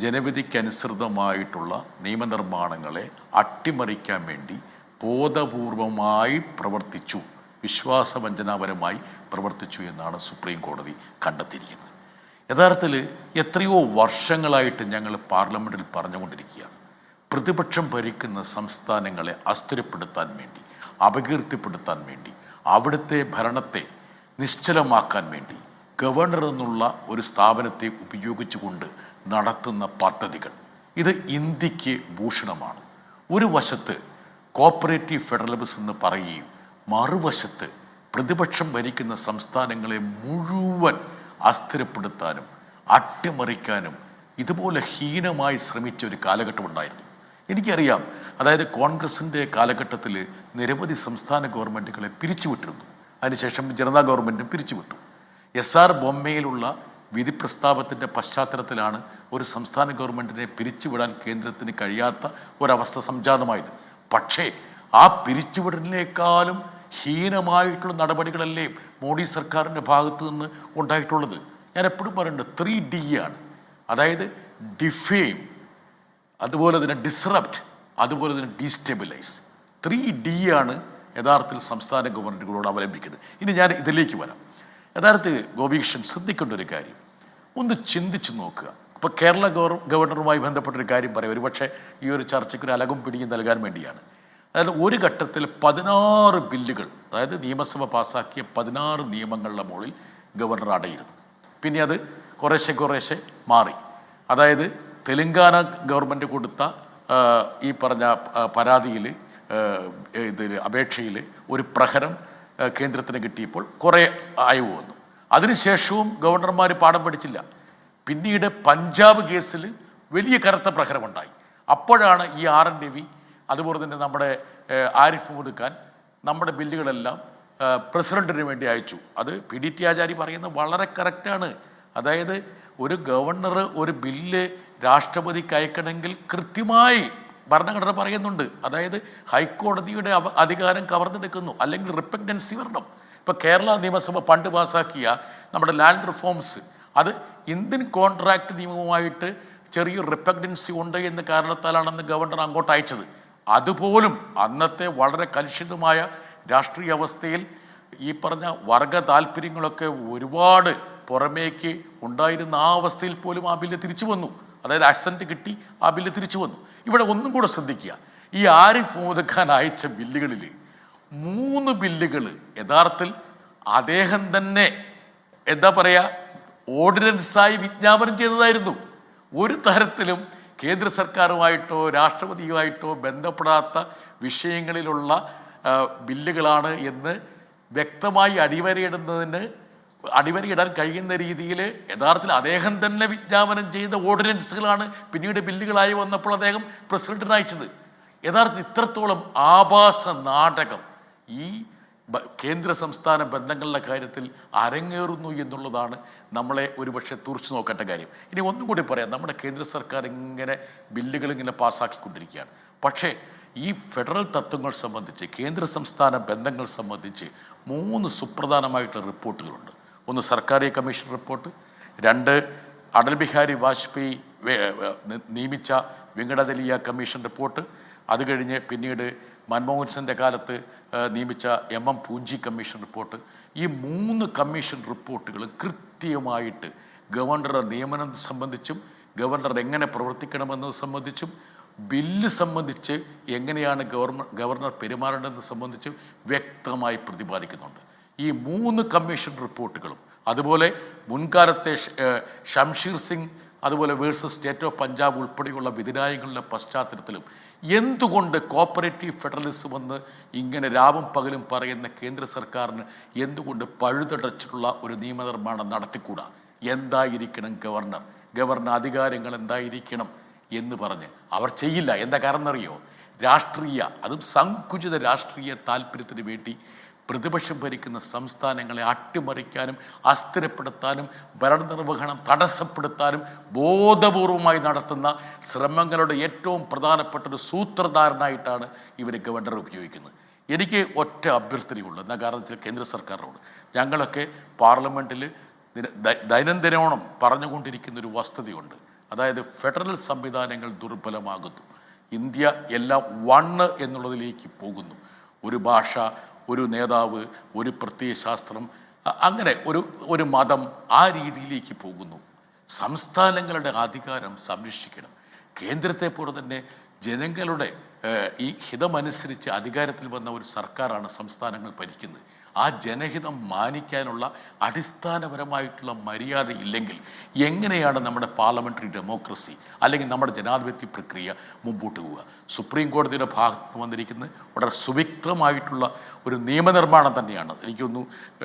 ജനവിധിക്കനുസൃതമായിട്ടുള്ള നിയമനിർമ്മാണങ്ങളെ അട്ടിമറിക്കാൻ വേണ്ടി ബോധപൂർവമായി പ്രവർത്തിച്ചു, വിശ്വാസവഞ്ചനാപരമായി പ്രവർത്തിച്ചു എന്നാണ് സുപ്രീം കോടതി കണ്ടെത്തിയിരിക്കുന്നത്. യഥാർത്ഥത്തിൽ എത്രയോ വർഷങ്ങളായിട്ട് ഞങ്ങൾ പാർലമെൻറ്റിൽ പറഞ്ഞുകൊണ്ടിരിക്കുകയാണ്, പ്രതിപക്ഷം ഭരിക്കുന്ന സംസ്ഥാനങ്ങളെ അസ്ഥിരപ്പെടുത്താൻ വേണ്ടി അപകീർത്തിപ്പെടുത്താൻ വേണ്ടി, അവിടുത്തെ ഭരണത്തെ നിശ്ചലമാക്കാൻ വേണ്ടി ഗവർണർ എന്നുള്ള ഒരു സ്ഥാപനത്തെ ഉപയോഗിച്ചുകൊണ്ട് നടത്തുന്ന പദ്ധതികൾ ഇത് ഇന്ത്യക്ക് ഭൂഷണമാണ്. ഒരു വശത്ത് കോപ്പറേറ്റീവ് ഫെഡറലിസം എന്ന് പറയുകയും മറുവശത്ത് പ്രതിപക്ഷം ഭരിക്കുന്ന സംസ്ഥാനങ്ങളെ മുഴുവൻ അസ്ഥിരപ്പെടുത്താനും അട്ടിമറിക്കാനും ഇതുപോലെ ഹീനമായി ശ്രമിച്ച ഒരു കാലഘട്ടം ഉണ്ടായിരുന്നു. എനിക്കറിയാം, അതായത് കോൺഗ്രസിൻ്റെ കാലഘട്ടത്തിൽ നിരവധി സംസ്ഥാന ഗവൺമെൻറ്റുകളെ പിരിച്ചുവിട്ടിരുന്നു. അതിനുശേഷം ജനതാ ഗവൺമെൻറ്റും പിരിച്ചുവിട്ടു. SR ബൊമ്മയിലുള്ള വിധി പ്രസ്താവത്തിൻ്റെ പശ്ചാത്തലത്തിലാണ് ഒരു സംസ്ഥാന ഗവൺമെൻറ്റിനെ പിരിച്ചുവിടാൻ കേന്ദ്രത്തിന് കഴിയാത്ത ഒരവസ്ഥ സംജാതമായത്. പക്ഷേ ആ പിരിച്ചുവിടലിനേക്കാളും ഹീനമായിട്ടുള്ള നടപടികളല്ലേ മോഡി സർക്കാരിൻ്റെ ഭാഗത്തു നിന്ന് ഉണ്ടായിട്ടുള്ളത്. ഞാൻ എപ്പോഴും പറയുന്നുണ്ട് 3D ആണ്. അതായത് ഡിഫെയിം, അതുപോലെ തന്നെ ഡിസ്റപ്റ്റ്, അതുപോലെ തന്നെ ഡീസ്റ്റെബിലൈസ്. 3D ആണ് യഥാർത്ഥത്തിൽ സംസ്ഥാന ഗവൺമെൻറ്റുകളോട് അവലംബിക്കുന്നത്. ഇനി ഞാൻ ഇതിലേക്ക് വരാം. യഥാർത്ഥത്തിൽ ഗോപികൃഷ്ണൻ ശ്രദ്ധിക്കേണ്ട ഒരു കാര്യം ഒന്ന് ചിന്തിച്ച് നോക്കുക. ഇപ്പോൾ കേരള ഗവർണറുമായി ബന്ധപ്പെട്ടൊരു കാര്യം പറയാം, ഒരുപക്ഷെ ഈ ഒരു ചർച്ചയ്ക്ക് ഒരു അലകും പിടിയും നൽകാൻ വേണ്ടിയാണ്. അതായത് ഒരു ഘട്ടത്തിൽ 16 ബില്ലുകൾ, അതായത് നിയമസഭ പാസ്സാക്കിയ 16 നിയമങ്ങളുടെ മുകളിൽ ഗവർണർ അടയിരുന്നു. പിന്നെ അത് കുറേശ്ശെ മാറി. അതായത് തെലങ്കാന ഗവൺമെൻറ് കൊടുത്ത ഈ പറഞ്ഞ പരാതിയിൽ അപേക്ഷയിൽ ഒരു പ്രഹരം കേന്ദ്രത്തിന് കിട്ടിയപ്പോൾ കുറേ അയവ് വന്നു. അതിനുശേഷവും ഗവർണർമാർ പാഠം പഠിച്ചില്ല. പിന്നീട് പഞ്ചാബ് കേസിൽ വലിയ കനത്ത പ്രഹരമുണ്ടായി. അപ്പോഴാണ് ഈ RN രവി, അതുപോലെ തന്നെ നമ്മുടെ ആരിഫ് മുഹമ്മദ് ഖാൻ നമ്മുടെ ബില്ലുകളെല്ലാം പ്രസിഡന്റിന് വേണ്ടി അയച്ചു. അത് PDT ആചാരി പറയുന്നത് വളരെ കറക്റ്റാണ്. അതായത് ഒരു ഗവർണർ ഒരു ബില്ല് രാഷ്ട്രപതിക്ക് അയക്കണമെങ്കിൽ കൃത്യമായി ഭരണഘടന പറയുന്നുണ്ട്. അതായത് ഹൈക്കോടതിയുടെ അധികാരം കവർന്നെടുക്കുന്നു, അല്ലെങ്കിൽ റിപ്പഗ്നൻസി വരണം. ഇപ്പോൾ കേരള നിയമസഭ പണ്ട് പാസ്സാക്കിയ നമ്മുടെ ലാൻഡ് റിഫോംസ്, അത് ഇന്ത്യൻ കോൺട്രാക്ട് നിയമവുമായിട്ട് ചെറിയൊരു റിപ്പഗ്നൻസി ഉണ്ട് എന്ന കാരണത്താലാണെന്ന് ഗവർണർ അങ്ങോട്ട് അയച്ചത്. അതുപോലും അന്നത്തെ വളരെ കലുഷിതമായ രാഷ്ട്രീയ അവസ്ഥയിൽ ഈ പറഞ്ഞ വർഗ താല്പര്യങ്ങളൊക്കെ ഒരുപാട് പുറമേക്ക് ഉണ്ടായിരുന്ന ആ അവസ്ഥയിൽ പോലും ആ ബില്ല് തിരിച്ചു വന്നു. അതായത് അക്സെൻറ്റ് കിട്ടി ആ ബില്ല് തിരിച്ചു വന്നു. ഇവിടെ ഒന്നും കൂടെ ശ്രദ്ധിക്കുക, ഈ ആരിഫ് മുഹമ്മദ് ഖാൻ അയച്ച ബില്ലുകളിൽ 3 ബില്ലുകൾ യഥാർത്ഥത്തിൽ അദ്ദേഹം തന്നെ എന്താ പറയുക ഓർഡിനൻസായി വിജ്ഞാപനം ചെയ്തതായിരുന്നു. ഒരു തരത്തിലും കേന്ദ്ര സർക്കാരുമായിട്ടോ രാഷ്ട്രപതിയുമായിട്ടോ ബന്ധപ്പെടാത്ത വിഷയങ്ങളിലുള്ള ബില്ലുകളാണ് എന്ന് വ്യക്തമായി അടിവരയിടാൻ കഴിയുന്ന രീതിയിൽ യഥാർത്ഥത്തിൽ അദ്ദേഹം തന്നെ വിജ്ഞാപനം ചെയ്ത ഓർഡിനൻസുകളാണ് പിന്നീട് ബില്ലുകളായി വന്നപ്പോൾ അദ്ദേഹം പ്രസിഡന്റിന് അയച്ചത്. യഥാർത്ഥത്തിൽ ഇത്രത്തോളം ആഭാസ നാടകം ഈ കേന്ദ്ര സംസ്ഥാന ബന്ധങ്ങളുടെ കാര്യത്തിൽ അരങ്ങേറുന്നു എന്നുള്ളതാണ് നമ്മളെ ഒരുപക്ഷെ തുറച്ചു നോക്കേണ്ട കാര്യം. ഇനി ഒന്നും കൂടി പറയാം, നമ്മുടെ കേന്ദ്ര സർക്കാർ ഇങ്ങനെ ബില്ലുകൾ ഇങ്ങനെ പാസ്സാക്കിക്കൊണ്ടിരിക്കുകയാണ്. പക്ഷേ ഈ ഫെഡറൽ തത്വങ്ങൾ സംബന്ധിച്ച്, കേന്ദ്ര സംസ്ഥാന ബന്ധങ്ങൾ സംബന്ധിച്ച് 3 സുപ്രധാനമായിട്ടുള്ള റിപ്പോർട്ടുകളുണ്ട്. ഒന്ന് സർക്കാരി കമ്മീഷൻ റിപ്പോർട്ട്, 2 അടൽ ബിഹാരി വാജ്പേയി നിയമിച്ച വെങ്കടദലിയ കമ്മീഷൻ റിപ്പോർട്ട്, അത് കഴിഞ്ഞ് പിന്നീട് മൻമോഹൻ സിംഗിൻ്റെ കാലത്ത് നിയമിച്ച MM പൂഞ്ചി കമ്മീഷൻ റിപ്പോർട്ട്. ഈ 3 കമ്മീഷൻ റിപ്പോർട്ടുകളും കൃത്യമായിട്ട് ഗവർണറുടെ നിയമനം സംബന്ധിച്ചും ഗവർണർ എങ്ങനെ പ്രവർത്തിക്കണമെന്നത് സംബന്ധിച്ചും ബില്ല് സംബന്ധിച്ച് എങ്ങനെയാണ് ഗവർണർ പെരുമാറേണ്ടതെന്ന് സംബന്ധിച്ചും വ്യക്തമായി പ്രതിപാദിക്കുന്നുണ്ട്. ഈ 3 കമ്മീഷൻ റിപ്പോർട്ടുകളും അതുപോലെ മുൻകാലത്തെ ഷംഷീർ സിംഗ് അതുപോലെ വേഴ്സസ് സ്റ്റേറ്റ് ഓഫ് പഞ്ചാബ് ഉൾപ്പെടെയുള്ള വിധിന്യായങ്ങളുടെ പശ്ചാത്തലത്തിലും എന്തുകൊണ്ട് കോപ്പറേറ്റീവ് ഫെഡറലിസം എന്ന് ഇങ്ങനെ രാവും പകലും പറയുന്ന കേന്ദ്ര സർക്കാരിന് എന്തുകൊണ്ട് പഴുതടച്ചിട്ടുള്ള ഒരു നിയമനിർമ്മാണം നടത്തിക്കൂടാ? എന്തായിരിക്കണം ഗവർണർ അധികാരങ്ങൾ എന്തായിരിക്കണം എന്ന് പറഞ്ഞ് അവർ ചെയ്യില്ല. എന്താ കാരണം എന്നറിയോ? അതും സങ്കുചിത രാഷ്ട്രീയ താല്പര്യത്തിന് വേണ്ടി പ്രതിപക്ഷം ഭരിക്കുന്ന സംസ്ഥാനങ്ങളെ അട്ടിമറിക്കാനും അസ്ഥിരപ്പെടുത്താനും ഭരണനിർവഹണം തടസ്സപ്പെടുത്താനും ബോധപൂർവമായി നടത്തുന്ന ശ്രമങ്ങളുടെ ഏറ്റവും പ്രധാനപ്പെട്ട ഒരു സൂത്രധാരനായിട്ടാണ് ഇവർ ഗവർണർ ഉപയോഗിക്കുന്നത്. എനിക്ക് ഒറ്റ അഭ്യർത്ഥനയുള്ളൂ. എന്താ കാരണത്തിൽ കേന്ദ്ര സർക്കാരിനോട് ഞങ്ങളൊക്കെ പാർലമെൻറ്റിൽ ദൈനംദിനോണം പറഞ്ഞുകൊണ്ടിരിക്കുന്ന ഒരു വസ്തുതയുണ്ട്. അതായത് ഫെഡറൽ സംവിധാനങ്ങൾ ദുർബലമാകുന്നു, ഇന്ത്യ എല്ലാം 1 എന്നുള്ളതിലേക്ക് പോകുന്നു. ഒരു ഭാഷ, ഒരു നേതാവ്, ഒരു പ്രത്യയശാസ്ത്രം, അങ്ങനെ ഒരു മതം, ആ രീതിയിലേക്ക് പോകുന്നു. സംസ്ഥാനങ്ങളുടെ അധികാരം സംരക്ഷിക്കണം. കേന്ദ്രത്തെ പോലെ തന്നെ ജനങ്ങളുടെ ഈ ഹിതമനുസരിച്ച് അധികാരത്തിൽ വന്ന ഒരു സർക്കാരാണ് സംസ്ഥാനങ്ങൾ ഭരിക്കുന്നത്. ആ ജനഹിതം മാനിക്കാനുള്ള അടിസ്ഥാനപരമായിട്ടുള്ള മര്യാദ ഇല്ലെങ്കിൽ എങ്ങനെയാണ് നമ്മുടെ പാർലമെൻ്ററി ഡെമോക്രസി അല്ലെങ്കിൽ നമ്മുടെ ജനാധിപത്യ പ്രക്രിയ മുമ്പോട്ട് പോവുക? സുപ്രീം കോടതിയുടെ ഭാഗത്ത് വന്നിരിക്കുന്നത് വളരെ സുവ്യക്തമായിട്ടുള്ള ഒരു നിയമനിർമ്മാണം തന്നെയാണ്. എനിക്കൊന്നു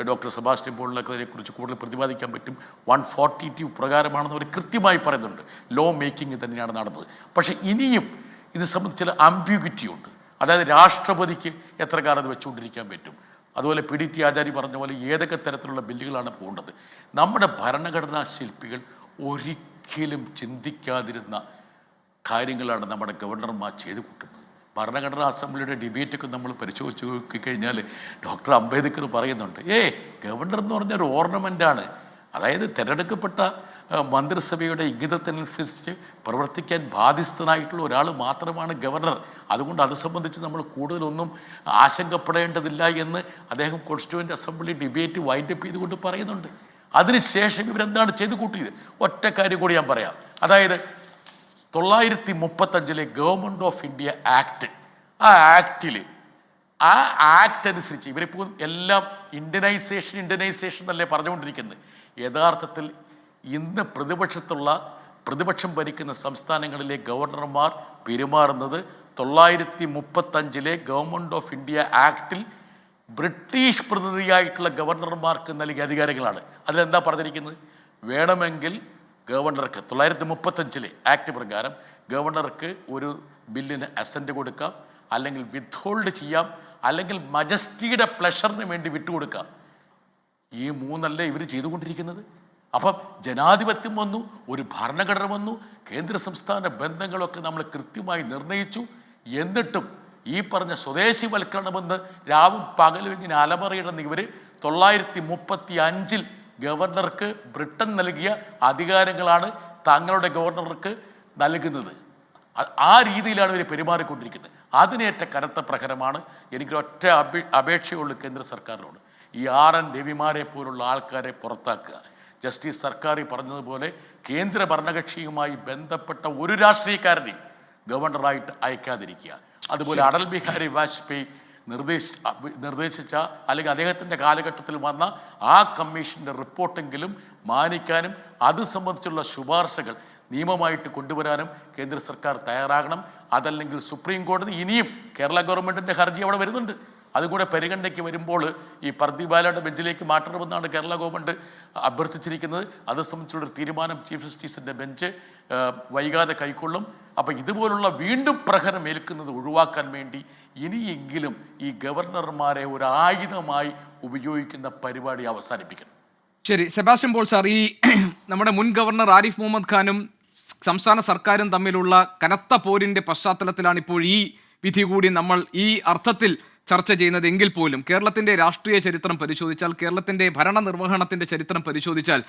ഡോക്ടർ സെബാസ്റ്റ്യൻ പോളിനൊക്കെ അതിനെക്കുറിച്ച് കൂടുതൽ പ്രതിപാദിക്കാൻ പറ്റും. 142 പ്രകാരമാണെന്ന് അവർ കൃത്യമായി പറയുന്നുണ്ട്. ലോ മേക്കിംഗ് തന്നെയാണ് നടന്നത്. പക്ഷേ ഇനിയും ഇത് സംബന്ധിച്ച് ചില ആംബ്യൂഗിറ്റി ഉണ്ട്. അതായത് രാഷ്ട്രപതിക്ക് എത്ര കാലം അത് വെച്ചുകൊണ്ടിരിക്കാൻ പറ്റും? അതുപോലെ PDT ആചാര്യ പറഞ്ഞ പോലെ ഏതൊക്കെ തരത്തിലുള്ള ബില്ലുകളാണ് പോകേണ്ടത്? നമ്മുടെ ഭരണഘടനാ ശില്പികൾ ഒരിക്കലും ചിന്തിക്കാതിരുന്ന കാര്യങ്ങളാണ് നമ്മുടെ ഗവർണർമാർ ചെയ്തു കൂട്ടുന്നത്. ഭരണഘടനാ അസംബ്ലിയുടെ ഡിബേറ്റൊക്കെ നമ്മൾ പരിശോധിച്ച് നോക്കിക്കഴിഞ്ഞാൽ ഡോക്ടർ അംബേദ്കർ പറയുന്നുണ്ട്, ഗവർണർ എന്ന് പറഞ്ഞൊരു ഓർണമെൻ്റാണ്. അതായത് തിരഞ്ഞെടുക്കപ്പെട്ട മന്ത്രിസഭയുടെ ഇംഗിതത്തിനനുസരിച്ച് പ്രവർത്തിക്കാൻ ബാധ്യസ്ഥനായിട്ടുള്ള ഒരാൾ മാത്രമാണ് ഗവർണർ. അതുകൊണ്ട് അത് സംബന്ധിച്ച് നമ്മൾ കൂടുതലൊന്നും ആശങ്കപ്പെടേണ്ടതില്ല എന്ന് അദ്ദേഹം കോൺസ്റ്റിറ്റ്യൂവൻ്റ് അസംബ്ലി ഡിബേറ്റ് വൈൻഡപ്പ് ചെയ്തുകൊണ്ട് പറയുന്നുണ്ട്. അതിനുശേഷം ഇവരെന്താണ് ചെയ്തു കൂട്ടിയത്? ഒറ്റ കാര്യം കൂടി ഞാൻ പറയാം. അതായത് 935 ഗവൺമെൻറ് ഓഫ് ഇന്ത്യ ആക്ട്, ആ ആക്ട് അനുസരിച്ച് ഇവരിപ്പോൾ എല്ലാം ഇന്ത്യനൈസേഷൻ എന്നല്ലേ പറഞ്ഞുകൊണ്ടിരിക്കുന്നത്. യഥാർത്ഥത്തിൽ ഇന്ന് പ്രതിപക്ഷം ഭരിക്കുന്ന സംസ്ഥാനങ്ങളിലെ ഗവർണർമാർ പെരുമാറുന്നത് 935 ഗവൺമെൻറ് ഓഫ് ഇന്ത്യ ആക്ടിൽ ബ്രിട്ടീഷ് പ്രതിനിധിയായിട്ടുള്ള ഗവർണർമാർക്ക് നൽകിയ അധികാരങ്ങളാണ്. അതിലെന്താ പറഞ്ഞിരിക്കുന്നത്? വേണമെങ്കിൽ ഗവർണർക്ക് 935 ആക്ട് പ്രകാരം ഗവർണർക്ക് ഒരു ബില്ലിന് അസെൻറ്റ് കൊടുക്കാം, അല്ലെങ്കിൽ വിത്ത്ഹോൾഡ് ചെയ്യാം, അല്ലെങ്കിൽ മജസ്റ്റിയുടെ പ്ലഷറിന് വേണ്ടി വിട്ടുകൊടുക്കാം. ഈ മൂന്നല്ലേ ഇവർ ചെയ്തുകൊണ്ടിരിക്കുന്നത്. അപ്പം ജനാധിപത്യം വന്നു, ഒരു ഭരണഘടന വന്നു, കേന്ദ്ര സംസ്ഥാന ബന്ധങ്ങളൊക്കെ നമ്മൾ കൃത്യമായി നിർണയിച്ചു. എന്നിട്ടും ഈ പറഞ്ഞ സ്വദേശിവൽക്കരണമെന്ന് രാവും പകലും ഇങ്ങനെ അലമറിയിടുന്ന ഇവർ 935 ഗവർണർക്ക് ബ്രിട്ടൻ നൽകിയ അധികാരങ്ങളാണ് തങ്ങളുടെ ഗവർണർക്ക് നൽകുന്നത്. ആ രീതിയിലാണ് ഇവർ പെരുമാറിക്കൊണ്ടിരിക്കുന്നത്. അതിനേറ്റ കനത്ത പ്രഹരമാണ്. എനിക്കൊരൊറ്റ അപേക്ഷയുള്ളൂ കേന്ദ്ര സർക്കാരിനോട്, ഈ RN രവിമാരെ പോലുള്ള ആൾക്കാരെ പുറത്താക്കുക. ജസ്റ്റിസ് സർക്കാരി പറഞ്ഞതുപോലെ കേന്ദ്ര ഭരണകക്ഷിയുമായി ബന്ധപ്പെട്ട ഒരു രാഷ്ട്രീയക്കാരനെയും ഗവർണറായിട്ട് അയക്കാതിരിക്കുക. അതുപോലെ അടൽ ബിഹാരി വാജ്പേയി നിർദ്ദേശിച്ച അല്ലെങ്കിൽ അദ്ദേഹത്തിൻ്റെ കാലഘട്ടത്തിൽ വന്ന ആ കമ്മീഷൻ്റെ റിപ്പോർട്ടെങ്കിലും മാനിക്കാനും അത് സംബന്ധിച്ചുള്ള ശുപാർശകൾ നിയമമായിട്ട് കൊണ്ടുവരാനും കേന്ദ്ര സർക്കാർ തയ്യാറാകണം. അതല്ലെങ്കിൽ സുപ്രീം കോടതി ഇനിയും കേരള ഗവൺമെൻറ്റിൻ്റെ ഹർജി അവിടെ വരുന്നുണ്ട്, അതുകൂടെ പരിഗണനയ്ക്ക് വരുമ്പോൾ ഈ പർദീപ് ബാലയുടെ ബെഞ്ചിലേക്ക് മാറ്റണമെന്നാണ് കേരള ഗവൺമെൻറ് അഭ്യർത്ഥിച്ചിരിക്കുന്നത്. അത് സംബന്ധിച്ചുള്ളൊരു തീരുമാനം ചീഫ് ജസ്റ്റിസിൻ്റെ ബെഞ്ച് വൈകാതെ കൈക്കൊള്ളും. അപ്പം ഇതുപോലുള്ള വീണ്ടും പ്രഹരം ഏൽക്കുന്നത് ഒഴിവാക്കാൻ വേണ്ടി ഇനിയെങ്കിലും ഈ ഗവർണർമാരെ ഒരു ആയുധമായി ഉപയോഗിക്കുന്ന പരിപാടി അവസാനിപ്പിക്കണം. ശരി, സെബാസ്റ്റ്യൻ പോൾ സാർ, ഈ നമ്മുടെ മുൻ ഗവർണർ ആരിഫ് മുഹമ്മദ് ഖാനും സംസ്ഥാന സർക്കാരും തമ്മിലുള്ള കനത്ത പോരിൻ്റെ പശ്ചാത്തലത്തിലാണ് ഇപ്പോൾ ഈ വിധി കൂടി നമ്മൾ ഈ അർത്ഥത്തിൽ ചർച്ച ചെയ്യുന്നത്. എങ്കിൽ പോലും കേരളത്തിൻ്റെ രാഷ്ട്രീയ ചരിത്രം പരിശോധിച്ചാൽ, കേരളത്തിൻ്റെ ഭരണനിർവഹണത്തിൻ്റെ ചരിത്രം പരിശോധിച്ചാൽ,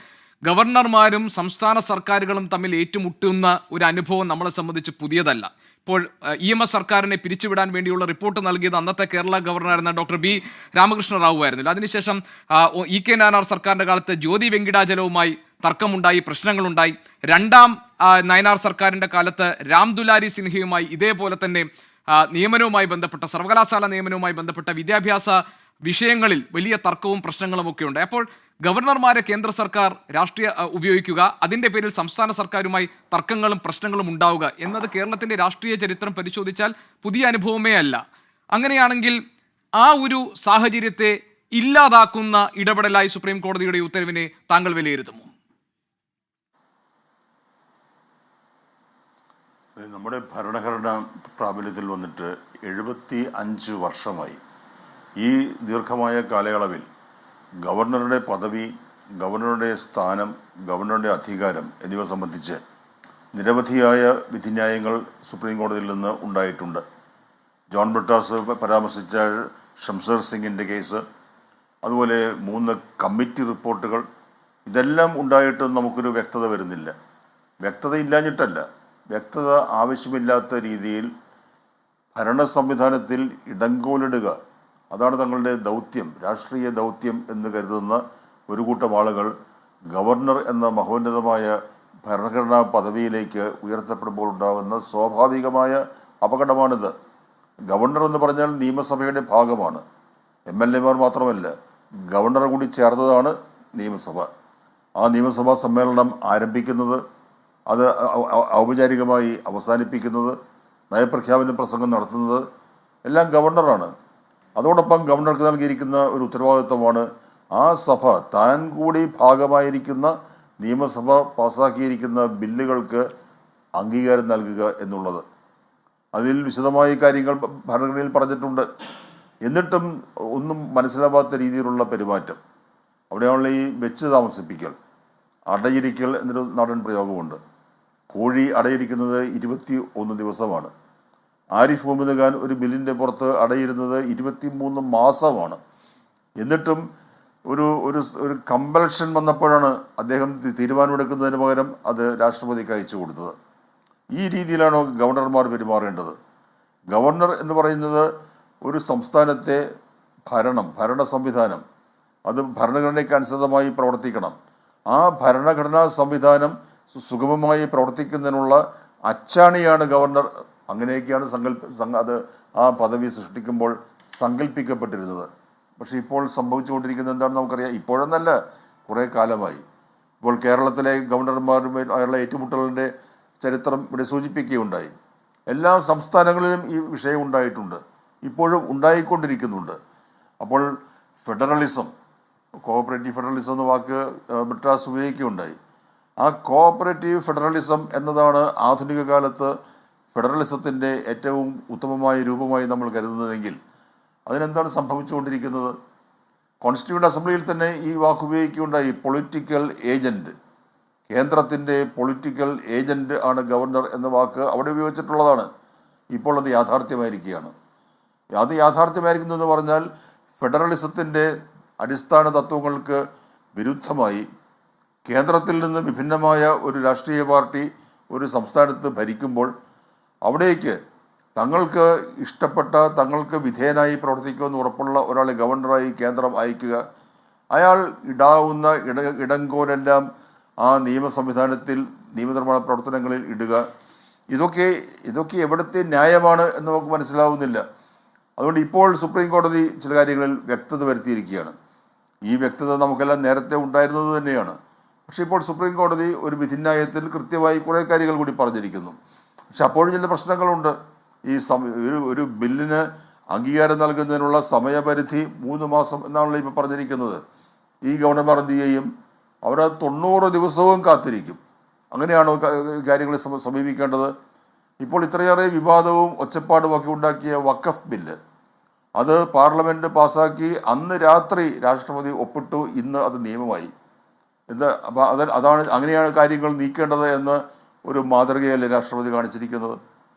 ഗവർണർമാരും സംസ്ഥാന സർക്കാരുകളും തമ്മിൽ ഏറ്റുമുട്ടുന്ന ഒരു അനുഭവം നമ്മളെ സംബന്ധിച്ച് പുതിയതല്ല. ഇപ്പോൾ EMS സർക്കാരിനെ പിരിച്ചുവിടാൻ വേണ്ടിയുള്ള റിപ്പോർട്ട് നൽകിയത് അന്നത്തെ കേരള ഗവർണറായിരുന്ന ഡോക്ടർ B. രാമകൃഷ്ണ റാവു ആയിരുന്നില്ല. അതിനുശേഷം EK നായനാർ സർക്കാരിൻ്റെ കാലത്ത് ജ്യോതി വെങ്കിടാചലവുമായി തർക്കമുണ്ടായി, പ്രശ്നങ്ങളുണ്ടായി. രണ്ടാം നയനാർ സർക്കാരിൻ്റെ കാലത്ത് രാം ദുലാരി സിൻഹയുമായി ഇതേപോലെ തന്നെ നിയമനവുമായി ബന്ധപ്പെട്ട, സർവകലാശാല നിയമനവുമായി ബന്ധപ്പെട്ട വിദ്യാഭ്യാസ വിഷയങ്ങളിൽ വലിയ തർക്കവും പ്രശ്നങ്ങളും ഒക്കെ ഉണ്ട്. അപ്പോൾ ഗവർണർമാരെ കേന്ദ്ര സർക്കാർ രാഷ്ട്രീയ ഉപയോഗിക്കുക, അതിൻ്റെ പേരിൽ സംസ്ഥാന സർക്കാരുമായി തർക്കങ്ങളും പ്രശ്നങ്ങളും ഉണ്ടാവുക എന്നത് കേരളത്തിൻ്റെ രാഷ്ട്രീയ ചരിത്രം പരിശോധിച്ചാൽ പുതിയ അനുഭവമേ അല്ല. അങ്ങനെയാണെങ്കിൽ ആ ഒരു സാഹചര്യത്തെ ഇല്ലാതാക്കുന്ന ഇടപെടലായി സുപ്രീം കോടതിയുടെ ഉത്തരവിനെ താങ്കൾ വിലയിരുത്തുമോ? നമ്മുടെ ഭരണഘടന പ്രാബല്യത്തിൽ വന്നിട്ട് 75 വർഷമായി. ഈ ദീർഘമായ കാലയളവിൽ ഗവർണറുടെ പദവി, ഗവർണറുടെ സ്ഥാനം, ഗവർണറുടെ അധികാരം എന്നിവ സംബന്ധിച്ച് നിരവധിയായ വിധിന്യായങ്ങൾ സുപ്രീം കോടതിയിൽ നിന്ന് ഉണ്ടായിട്ടുണ്ട്. ജോൺ ബ്രിട്ടാസ് പരാമർശിച്ച ഷംസർ സിംഗിൻ്റെ കേസ്, അതുപോലെ 3 കമ്മിറ്റി റിപ്പോർട്ടുകൾ, ഇതെല്ലാം ഉണ്ടായിട്ടും നമുക്കൊരു വ്യക്തത വരുന്നില്ല. വ്യക്തത ഇല്ലാഞ്ഞിട്ടല്ല, വ്യക്തത ആവശ്യമില്ലാത്ത രീതിയിൽ ഭരണ സംവിധാനത്തിൽ ഇടങ്കോലിടുക, അതാണ് തങ്ങളുടെ ദൗത്യം, രാഷ്ട്രീയ ദൗത്യം എന്ന് കരുതുന്ന ഒരു കൂട്ടം ആളുകൾ ഗവർണർ എന്ന മഹോന്നതമായ ഭരണഘടനാ പദവിയിലേക്ക് ഉയർത്തപ്പെടുമ്പോൾ ഉണ്ടാകുന്ന സ്വാഭാവികമായ അപകടമാണിത്. ഗവർണർ എന്ന് പറഞ്ഞാൽ നിയമസഭയുടെ ഭാഗമാണ്. MLA മാർ മാത്രമല്ല, ഗവർണർ കൂടി ചേർന്നതാണ് നിയമസഭ. ആ നിയമസഭാ സമ്മേളനം ആരംഭിക്കുന്നത്, അത് ഔപചാരികമായി അവസാനിപ്പിക്കുന്നത്, നയപ്രഖ്യാപന പ്രസംഗം നടത്തുന്നത് എല്ലാം ഗവർണറാണ്. അതോടൊപ്പം ഗവർണർക്ക് നൽകിയിരിക്കുന്ന ഒരു ഉത്തരവാദിത്വമാണ് ആ സഭ താൻ കൂടി ഭാഗമായിരിക്കുന്ന നിയമസഭ പാസ്സാക്കിയിരിക്കുന്ന ബില്ലുകൾക്ക് അംഗീകാരം നൽകുക എന്നുള്ളത്. അതിൽ വിശദമായ കാര്യങ്ങൾ ഭരണഘടനയിൽ പറഞ്ഞിട്ടുണ്ട്. എന്നിട്ടും ഒന്നും മനസ്സിലാവാത്ത രീതിയിലുള്ള പെരുമാറ്റം. അവിടെയുള്ള ഈ വെച്ച് താമസിപ്പിക്കൽ, അടയിരിക്കൽ എന്നൊരു നാടൻ പ്രയോഗമുണ്ട്. കോഴി അടയിരിക്കുന്നത് 21 ദിവസമാണ്. ആരിഫ് മുഹമ്മദ് ഖാൻ ഒരു ബില്ലിൻ്റെ പുറത്ത് അടയിരുന്നത് 23 മാസമാണ്. എന്നിട്ടും ഒരു ഒരു ഒരു കമ്പൽഷൻ വന്നപ്പോഴാണ് അദ്ദേഹം തീരുമാനമെടുക്കുന്നതിന് പകരം അത് രാഷ്ട്രപതിക്ക് അയച്ചു കൊടുത്തത്. ഈ രീതിയിലാണോ ഗവർണർമാർ പെരുമാറേണ്ടത്? ഗവർണർ എന്ന് പറയുന്നത് ഒരു സംസ്ഥാനത്തെ ഭരണ സംവിധാനം, അത് ഭരണഘടനയ്ക്ക് അനുസൃതമായി പ്രവർത്തിക്കണം. ആ ഭരണഘടനാ സംവിധാനം സുഗമമായി പ്രവർത്തിക്കുന്നതിനുള്ള അച്ചാണിയാണ് ഗവർണർ. അങ്ങനെയൊക്കെയാണ് അത് ആ പദവി സൃഷ്ടിക്കുമ്പോൾ സങ്കല്പിക്കപ്പെട്ടിരുന്നത്. പക്ഷേ ഇപ്പോൾ സംഭവിച്ചുകൊണ്ടിരിക്കുന്നത് എന്താണെന്ന് നമുക്കറിയാം. ഇപ്പോഴൊന്നല്ല, കുറേ കാലമായി. ഇപ്പോൾ കേരളത്തിലെ ഗവർണർമാരുമായുള്ള ഏറ്റുമുട്ടലിൻ്റെ ചരിത്രം ഇവിടെ സൂചിപ്പിക്കുകയുണ്ടായി. എല്ലാ സംസ്ഥാനങ്ങളിലും ഈ വിഷയം ഉണ്ടായിട്ടുണ്ട്, ഇപ്പോഴും ഉണ്ടായിക്കൊണ്ടിരിക്കുന്നുണ്ട്. അപ്പോൾ ഫെഡറലിസം, കോഓപ്പറേറ്റീവ് ഫെഡറലിസം എന്ന വാക്ക് ബ്രിട്ടാസ് ഉപയോഗിക്കുകയുണ്ടായി. ആ കോഓപ്പറേറ്റീവ് ഫെഡറലിസം എന്നതാണ് ആധുനിക കാലത്ത് ഫെഡറലിസത്തിൻ്റെ ഏറ്റവും ഉത്തമമായ രൂപമായി നമ്മൾ കരുതുന്നതെങ്കിൽ അതിനെന്താണ് സംഭവിച്ചുകൊണ്ടിരിക്കുന്നത്? കോൺസ്റ്റിറ്റ്യൂവൻ്റ് അസംബ്ലിയിൽ തന്നെ ഈ വാക്ക് ഉപയോഗിക്കുകയുണ്ടായി. പൊളിറ്റിക്കൽ ഏജൻറ്റ്, കേന്ദ്രത്തിൻ്റെ പൊളിറ്റിക്കൽ ഏജൻറ്റ് ആണ് ഗവർണർ എന്ന വാക്ക് അവിടെ ഉപയോഗിച്ചിട്ടുള്ളതാണ്. ഇപ്പോൾ അത് യാഥാർത്ഥ്യമായിരിക്കുകയാണ്. അത് യാഥാർത്ഥ്യമായിരിക്കുന്നു എന്ന് പറഞ്ഞാൽ ഫെഡറലിസത്തിൻ്റെ അടിസ്ഥാന തത്വങ്ങൾക്ക് വിരുദ്ധമായി കേന്ദ്രത്തിൽ നിന്ന് വിഭിന്നമായ ഒരു രാഷ്ട്രീയ പാർട്ടി ഒരു സംസ്ഥാനത്ത് ഭരിക്കുമ്പോൾ അവിടേക്ക് തങ്ങൾക്ക് ഇഷ്ടപ്പെട്ട, തങ്ങൾക്ക് വിധേയനായി പ്രവർത്തിക്കുമെന്ന് ഉറപ്പുള്ള ഒരാളെ ഗവർണറായി കേന്ദ്രം അയക്കുക, അയാൾ ഇടാവുന്ന ഇടങ്കോലെല്ലാം ആ നിയമ സംവിധാനത്തിൽ, നിയമനിർമ്മാണ പ്രവർത്തനങ്ങളിൽ ഇടുക, ഇതൊക്കെ എവിടുത്തെ ന്യായമാണ് എന്ന് നമുക്ക് മനസ്സിലാവുന്നില്ല. അതുകൊണ്ട് ഇപ്പോൾ സുപ്രീം കോടതി ചില കാര്യങ്ങളിൽ വ്യക്തത വരുത്തിയിരിക്കുകയാണ്. ഈ വ്യക്തത നമുക്കെല്ലാം നേരത്തെ ഉണ്ടായിരുന്നത് തന്നെയാണ്. പക്ഷേ ഇപ്പോൾ സുപ്രീം കോടതി ഒരു വിധിന്യായത്തിൽ കൃത്യമായി കുറേ കാര്യങ്ങൾ കൂടി പറഞ്ഞിരിക്കുന്നു. പക്ഷെ അപ്പോഴും ചില പ്രശ്നങ്ങളുണ്ട്. ഈ ഒരു ബില്ലിന് അംഗീകാരം നൽകുന്നതിനുള്ള സമയപരിധി 3 മാസം എന്നാണല്ലോ ഇപ്പോൾ പറഞ്ഞിരിക്കുന്നത്. ഈ ഗവർണർമാർ എന്ത് ചെയ്യും? അവർ 90 ദിവസവും കാത്തിരിക്കും. അങ്ങനെയാണോ കാര്യങ്ങളെ സമീപിക്കേണ്ടത്? ഇപ്പോൾ ഇത്രയേറെ വിവാദവും ഒച്ചപ്പാടുമൊക്കെ ഉണ്ടാക്കിയ വഖഫ് ബില്ല്, അത് പാർലമെൻറ്റ് പാസ്സാക്കി അന്ന് രാത്രി രാഷ്ട്രപതി ഒപ്പിട്ടു, ഇന്ന് അത് നിയമമായി. അപ്പോൾ അതാണ് അങ്ങനെയാണ് കാര്യങ്ങൾ നീക്കേണ്ടത് എന്ന് ഒരു മാതൃകയല്ലേ രാഷ്ട്രപതി കാണിച്ചിരിക്കുന്നത്?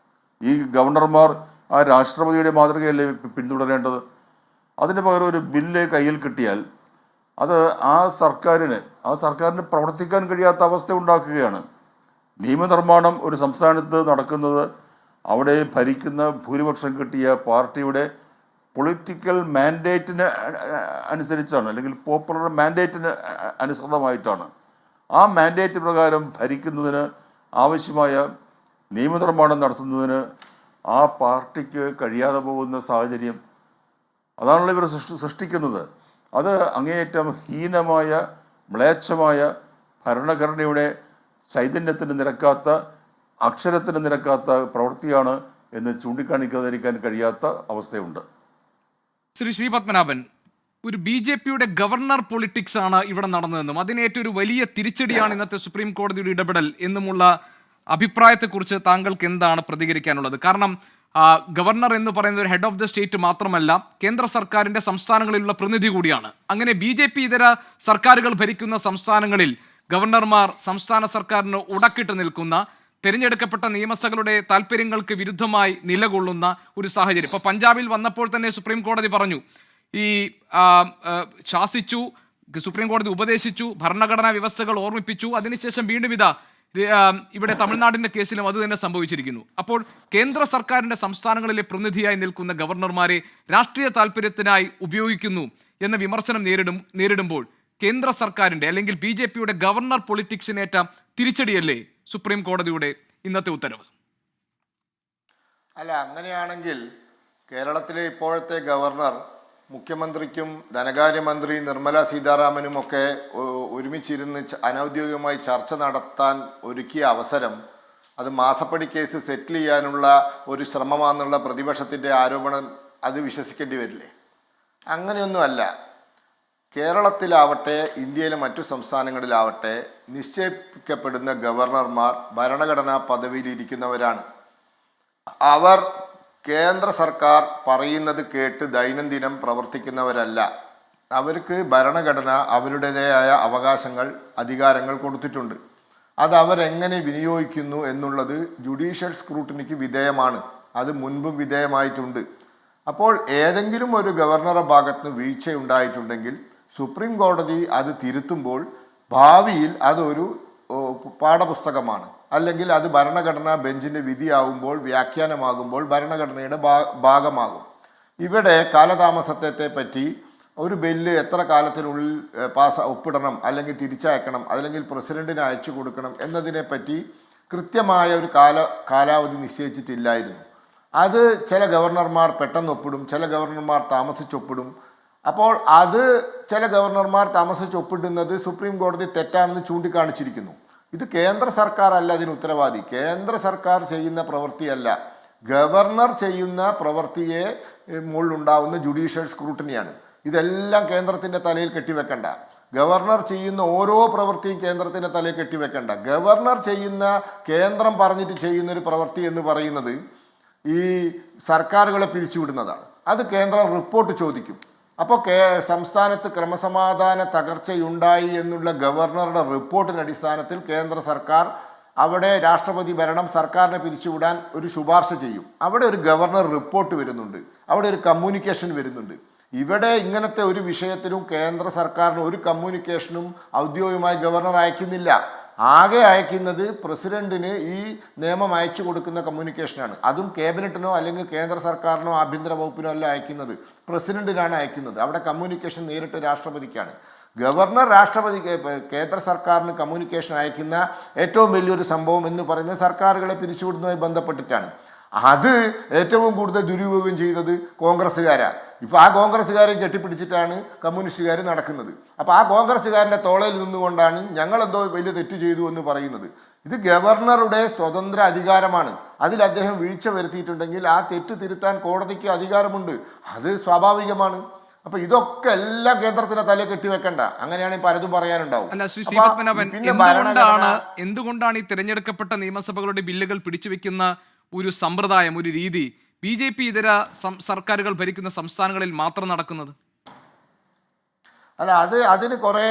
ഈ ഗവർണർമാർ ആ രാഷ്ട്രപതിയുടെ മാതൃകയല്ലേ പിന്തുടരേണ്ടത്? അതിന് പകരം ഒരു ബില്ല് കയ്യിൽ കിട്ടിയാൽ അത് ആ സർക്കാരിന് പ്രവർത്തിക്കാൻ കഴിയാത്ത അവസ്ഥ ഉണ്ടാക്കുകയാണ്. നിയമനിർമ്മാണം ഒരു സംസ്ഥാനത്ത് നടക്കുന്നത് അവിടെ ഭരിക്കുന്ന ഭൂരിപക്ഷം കിട്ടിയ പാർട്ടിയുടെ പൊളിറ്റിക്കൽ മാൻഡേറ്റിന് അനുസരിച്ചാണ്, അല്ലെങ്കിൽ പോപ്പുലർ മാൻഡേറ്റിന് അനുസൃതമായിട്ടാണ്. ആ മാൻഡേറ്റ് പ്രകാരം ഭരിക്കുന്നതിന് ആവശ്യമായ നിയമനിർമ്മാണം നടത്തുന്നതിന് ആ പാർട്ടിക്ക് കഴിയാതെ പോകുന്ന സാഹചര്യം, അതാണല്ലോ ഇവർ സൃഷ്ടിക്കുന്നത്. അത് അങ്ങേയറ്റം ഹീനമായ, മ്ലേച്ഛമായ, ഭരണഘടനയുടെ ചൈതന്യത്തിന് നിരക്കാത്ത, അക്ഷരത്തിന് നിരക്കാത്ത പ്രവൃത്തിയാണ് എന്ന് ചൂണ്ടിക്കാണിക്കാതിരിക്കാൻ കഴിയാത്ത അവസ്ഥയുണ്ട്. ശ്രീ പത്മനാഭൻ, ഒരു BJPയുടെ ഗവർണർ പൊളിറ്റിക്സ് ആണ് ഇവിടെ നടന്നതെന്നും അതിനേറ്റൊരു വലിയ തിരിച്ചടിയാണ് ഇന്നത്തെ സുപ്രീം കോടതിയുടെ ഇടപെടൽ എന്നുമുള്ള അഭിപ്രായത്തെക്കുറിച്ച് താങ്കൾക്ക് എന്താണ് പ്രതികരിക്കാനുള്ളത്? കാരണം ഗവർണർ എന്ന് പറയുന്നത് ഒരു ഹെഡ് ഓഫ് ദ സ്റ്റേറ്റ് മാത്രമല്ല, കേന്ദ്ര സർക്കാരിൻ്റെ സംസ്ഥാനങ്ങളിലുള്ള പ്രതിനിധി കൂടിയാണ്. അങ്ങനെ BJP ഇതര സർക്കാരുകൾ ഭരിക്കുന്ന സംസ്ഥാനങ്ങളിൽ ഗവർണർമാർ സംസ്ഥാന സർക്കാരിന് ഉടക്കിട്ട് നിൽക്കുന്ന, തിരഞ്ഞെടുക്കപ്പെട്ട നിയമസഭകളുടെ താല്പര്യങ്ങൾക്ക് വിരുദ്ധമായി നിലകൊള്ളുന്ന ഒരു സാഹചര്യം. ഇപ്പോൾ പഞ്ചാബിൽ വന്നപ്പോൾ തന്നെ സുപ്രീം കോടതി പറഞ്ഞു, ഈ ശാസിച്ചു, സുപ്രീം കോടതി ഉപദേശിച്ചു, ഭരണഘടനാ വ്യവസ്ഥകൾ ഓർമ്മിപ്പിച്ചു, അതിനുശേഷം വീണ്ടും ഇവിടെ തമിഴ്നാടിൻ്റെ കേസിലും അത് തന്നെ സംഭവിച്ചിരിക്കുന്നു. അപ്പോൾ കേന്ദ്ര സർക്കാരിൻ്റെ സംസ്ഥാനങ്ങളിലെ പ്രതിനിധിയായി നിൽക്കുന്ന ഗവർണർമാരെ രാഷ്ട്രീയ താല്പര്യത്തിനായി ഉപയോഗിക്കുന്നു എന്ന വിമർശനം നേരിടുമ്പോൾ കേന്ദ്ര സർക്കാരിൻ്റെ അല്ലെങ്കിൽ BJPയുടെ ഗവർണർ പൊളിറ്റിക്സിനേറ്റ തിരിച്ചടിയല്ലേ സുപ്രീം കോടതിയുടെ ഇന്നത്തെ ഉത്തരവ്? അല്ല, അങ്ങനെയാണെങ്കിൽ കേരളത്തിലെ ഇപ്പോഴത്തെ ഗവർണർ മുഖ്യമന്ത്രിക്കും ധനകാര്യമന്ത്രി നിർമ്മല സീതാരാമനുമൊക്കെ ഒരുമിച്ചിരുന്ന് അനൗദ്യോഗികമായി ചർച്ച നടത്താൻ ഒരുക്കിയ അവസരം അത് മാസപ്പടി കേസ് സെറ്റിൽ ചെയ്യാനുള്ള ഒരു ശ്രമമാണെന്നുള്ള പ്രതിപക്ഷത്തിൻ്റെ ആരോപണം അത് വിശ്വസിക്കേണ്ടി വരില്ലേ? അങ്ങനെയൊന്നുമല്ല. കേരളത്തിലാവട്ടെ ഇന്ത്യയിലെ മറ്റു സംസ്ഥാനങ്ങളിലാവട്ടെ നിശ്ചയിക്കപ്പെടുന്ന ഗവർണർമാർ ഭരണഘടനാ പദവിയിലിരിക്കുന്നവരാണ്. അവർ കേന്ദ്ര സർക്കാർ പറയുന്നത് കേട്ട് ദൈനംദിനം പ്രവർത്തിക്കുന്നവരല്ല. അവർക്ക് ഭരണഘടന അവരുടേതായ അവകാശങ്ങൾ അധികാരങ്ങൾ കൊടുത്തിട്ടുണ്ട്. അത് അവരെങ്ങനെ വിനിയോഗിക്കുന്നു എന്നുള്ളത് ജുഡീഷ്യൽ സ്ക്രൂട്ടിനിക്ക് വിധേയമാണ്. അത് മുൻപും വിധേയമായിട്ടുണ്ട്. അപ്പോൾ ഏതെങ്കിലും ഒരു ഗവർണറുടെ ഭാഗത്ത് നിന്ന് വീഴ്ചയുണ്ടായിട്ടുണ്ടെങ്കിൽ സുപ്രീം കോടതി അത് തിരുത്തുമ്പോൾ ഭാവിയിൽ അതൊരു പാഠപുസ്തകമാണ്, അല്ലെങ്കിൽ അത് ഭരണഘടനാ ബെഞ്ചിൻ്റെ വിധിയാവുമ്പോൾ വ്യാഖ്യാനമാകുമ്പോൾ ഭരണഘടനയുടെ ഭാഗമാകും. ഇവിടെ കാലതാമസത്തെ പറ്റി ഒരു ബില്ല് എത്ര കാലത്തിനുള്ളിൽ ഒപ്പിടണം, അല്ലെങ്കിൽ തിരിച്ചയക്കണം, അല്ലെങ്കിൽ പ്രസിഡന്റിന് അയച്ചു കൊടുക്കണം എന്നതിനെപ്പറ്റി കൃത്യമായ ഒരു കാലാവധി നിശ്ചയിച്ചിട്ടില്ലായിരുന്നു. അത് ചില ഗവർണർമാർ പെട്ടെന്ന് ഒപ്പിടും, ചില ഗവർണർമാർ താമസിച്ചൊപ്പിടും. അപ്പോൾ അത് ചില ഗവർണർമാർ താമസിച്ചൊപ്പിടുന്നത് സുപ്രീം കോടതി തെറ്റാണെന്ന് ചൂണ്ടിക്കാണിച്ചിരിക്കുന്നു. ഇത് കേന്ദ്ര സർക്കാർ അല്ല അതിന് ഉത്തരവാദി. കേന്ദ്ര സർക്കാർ ചെയ്യുന്ന പ്രവൃത്തിയല്ല, ഗവർണർ ചെയ്യുന്ന പ്രവൃത്തിയെ മുകളിലുണ്ടാവുന്ന ജുഡീഷ്യൽ സ്ക്രൂട്ടിനിയാണ്. ഇതെല്ലാം കേന്ദ്രത്തിൻ്റെ തലയിൽ കെട്ടിവെക്കണ്ട. ഗവർണർ ചെയ്യുന്ന ഓരോ പ്രവൃത്തിയും കേന്ദ്രത്തിൻ്റെ തലയിൽ കെട്ടിവെക്കണ്ട. ഗവർണർ ചെയ്യുന്ന, കേന്ദ്രം പറഞ്ഞിട്ട് ചെയ്യുന്നൊരു പ്രവൃത്തി എന്ന് പറയുന്നത് ഈ സർക്കാരുകളെ പിരിച്ചുവിടുന്നതാണ്. അത് കേന്ദ്രം റിപ്പോർട്ട് ചോദിക്കും. അപ്പോൾ സംസ്ഥാനത്ത് ക്രമസമാധാന തകർച്ചയുണ്ടായി എന്നുള്ള ഗവർണറുടെ റിപ്പോർട്ടിൻ്റെ അടിസ്ഥാനത്തിൽ കേന്ദ്ര സർക്കാർ അവിടെ രാഷ്ട്രപതി ഭരണം സർക്കാരിനെ പിരിച്ചുവിടാൻ ഒരു ശുപാർശ ചെയ്യും. അവിടെ ഒരു ഗവർണർ റിപ്പോർട്ട് വരുന്നുണ്ട്, അവിടെ ഒരു കമ്മ്യൂണിക്കേഷൻ വരുന്നുണ്ട്. ഇവിടെ ഇങ്ങനത്തെ ഒരു വിഷയത്തിലും കേന്ദ്ര സർക്കാരിന് ഒരു കമ്മ്യൂണിക്കേഷനും ഔദ്യോഗികമായി ഗവർണർ അയക്കുന്നില്ല. ആകെ അയക്കുന്നത് പ്രസിഡന്റിന് ഈ നിയമം അയച്ചു കൊടുക്കുന്ന കമ്മ്യൂണിക്കേഷനാണ്. അതും ക്യാബിനറ്റിനോ അല്ലെങ്കിൽ കേന്ദ്ര സർക്കാരിനോ ആഭ്യന്തര വകുപ്പിനോ അല്ല അയക്കുന്നത്, പ്രസിഡന്റിനാണ് അയക്കുന്നത്. അവിടെ കമ്മ്യൂണിക്കേഷൻ നേരിട്ട് രാഷ്ട്രപതിക്കാണ്. ഗവർണർ കേന്ദ്ര സർക്കാരിന് കമ്മ്യൂണിക്കേഷൻ അയക്കുന്ന ഏറ്റവും വലിയൊരു സംഭവം എന്ന് പറയുന്നത് സർക്കാരുകളെ പിരിച്ചുവിടുന്നതുമായി ബന്ധപ്പെട്ടിട്ടാണ്. അത് ഏറ്റവും കൂടുതൽ ദുരുപയോഗം ചെയ്തത് കോൺഗ്രസ്സുകാരാണ്. ഇപ്പോൾ ആ കോൺഗ്രസ്സുകാരെ കെട്ടിപ്പിടിച്ചിട്ടാണ് കമ്മ്യൂണിസ്റ്റുകാർ നടക്കുന്നത്. അപ്പോൾ ആ കോൺഗ്രസ്സുകാരൻ്റെ തോളയിൽ നിന്നുകൊണ്ടാണ് ഞങ്ങളെന്തോ വലിയ തെറ്റ് ചെയ്തു എന്ന് പറയുന്നത്. ഇത് ഗവർണറുടെ സ്വതന്ത്ര അധികാരമാണ്. അതിൽ അദ്ദേഹം വീഴ്ച വരുത്തിയിട്ടുണ്ടെങ്കിൽ ആ തെറ്റ് തിരുത്താൻ കോടതിക്ക് അധികാരമുണ്ട്. അത് സ്വാഭാവികമാണ്. അപ്പൊ ഇതൊക്കെ എല്ലാം കേന്ദ്രത്തിന്റെ തലയിൽ കെട്ടിവെക്കണ്ട. അങ്ങനെയാണെങ്കിൽ പലതും പറയാനുണ്ടാവും. അല്ല, ശ്രീ പത്മനാഭൻ, എന്തുകൊണ്ടാണ് ഈ തിരഞ്ഞെടുക്കപ്പെട്ട നിയമസഭകളുടെ ബില്ലുകൾ പിടിച്ചുവെക്കുന്ന ഒരു സമ്പ്രദായം, ഒരു രീതി BJP ഇതര സർക്കാരുകൾ ഭരിക്കുന്ന സംസ്ഥാനങ്ങളിൽ മാത്രം നടക്കുന്നത്? അല്ല, അതിന് കുറേ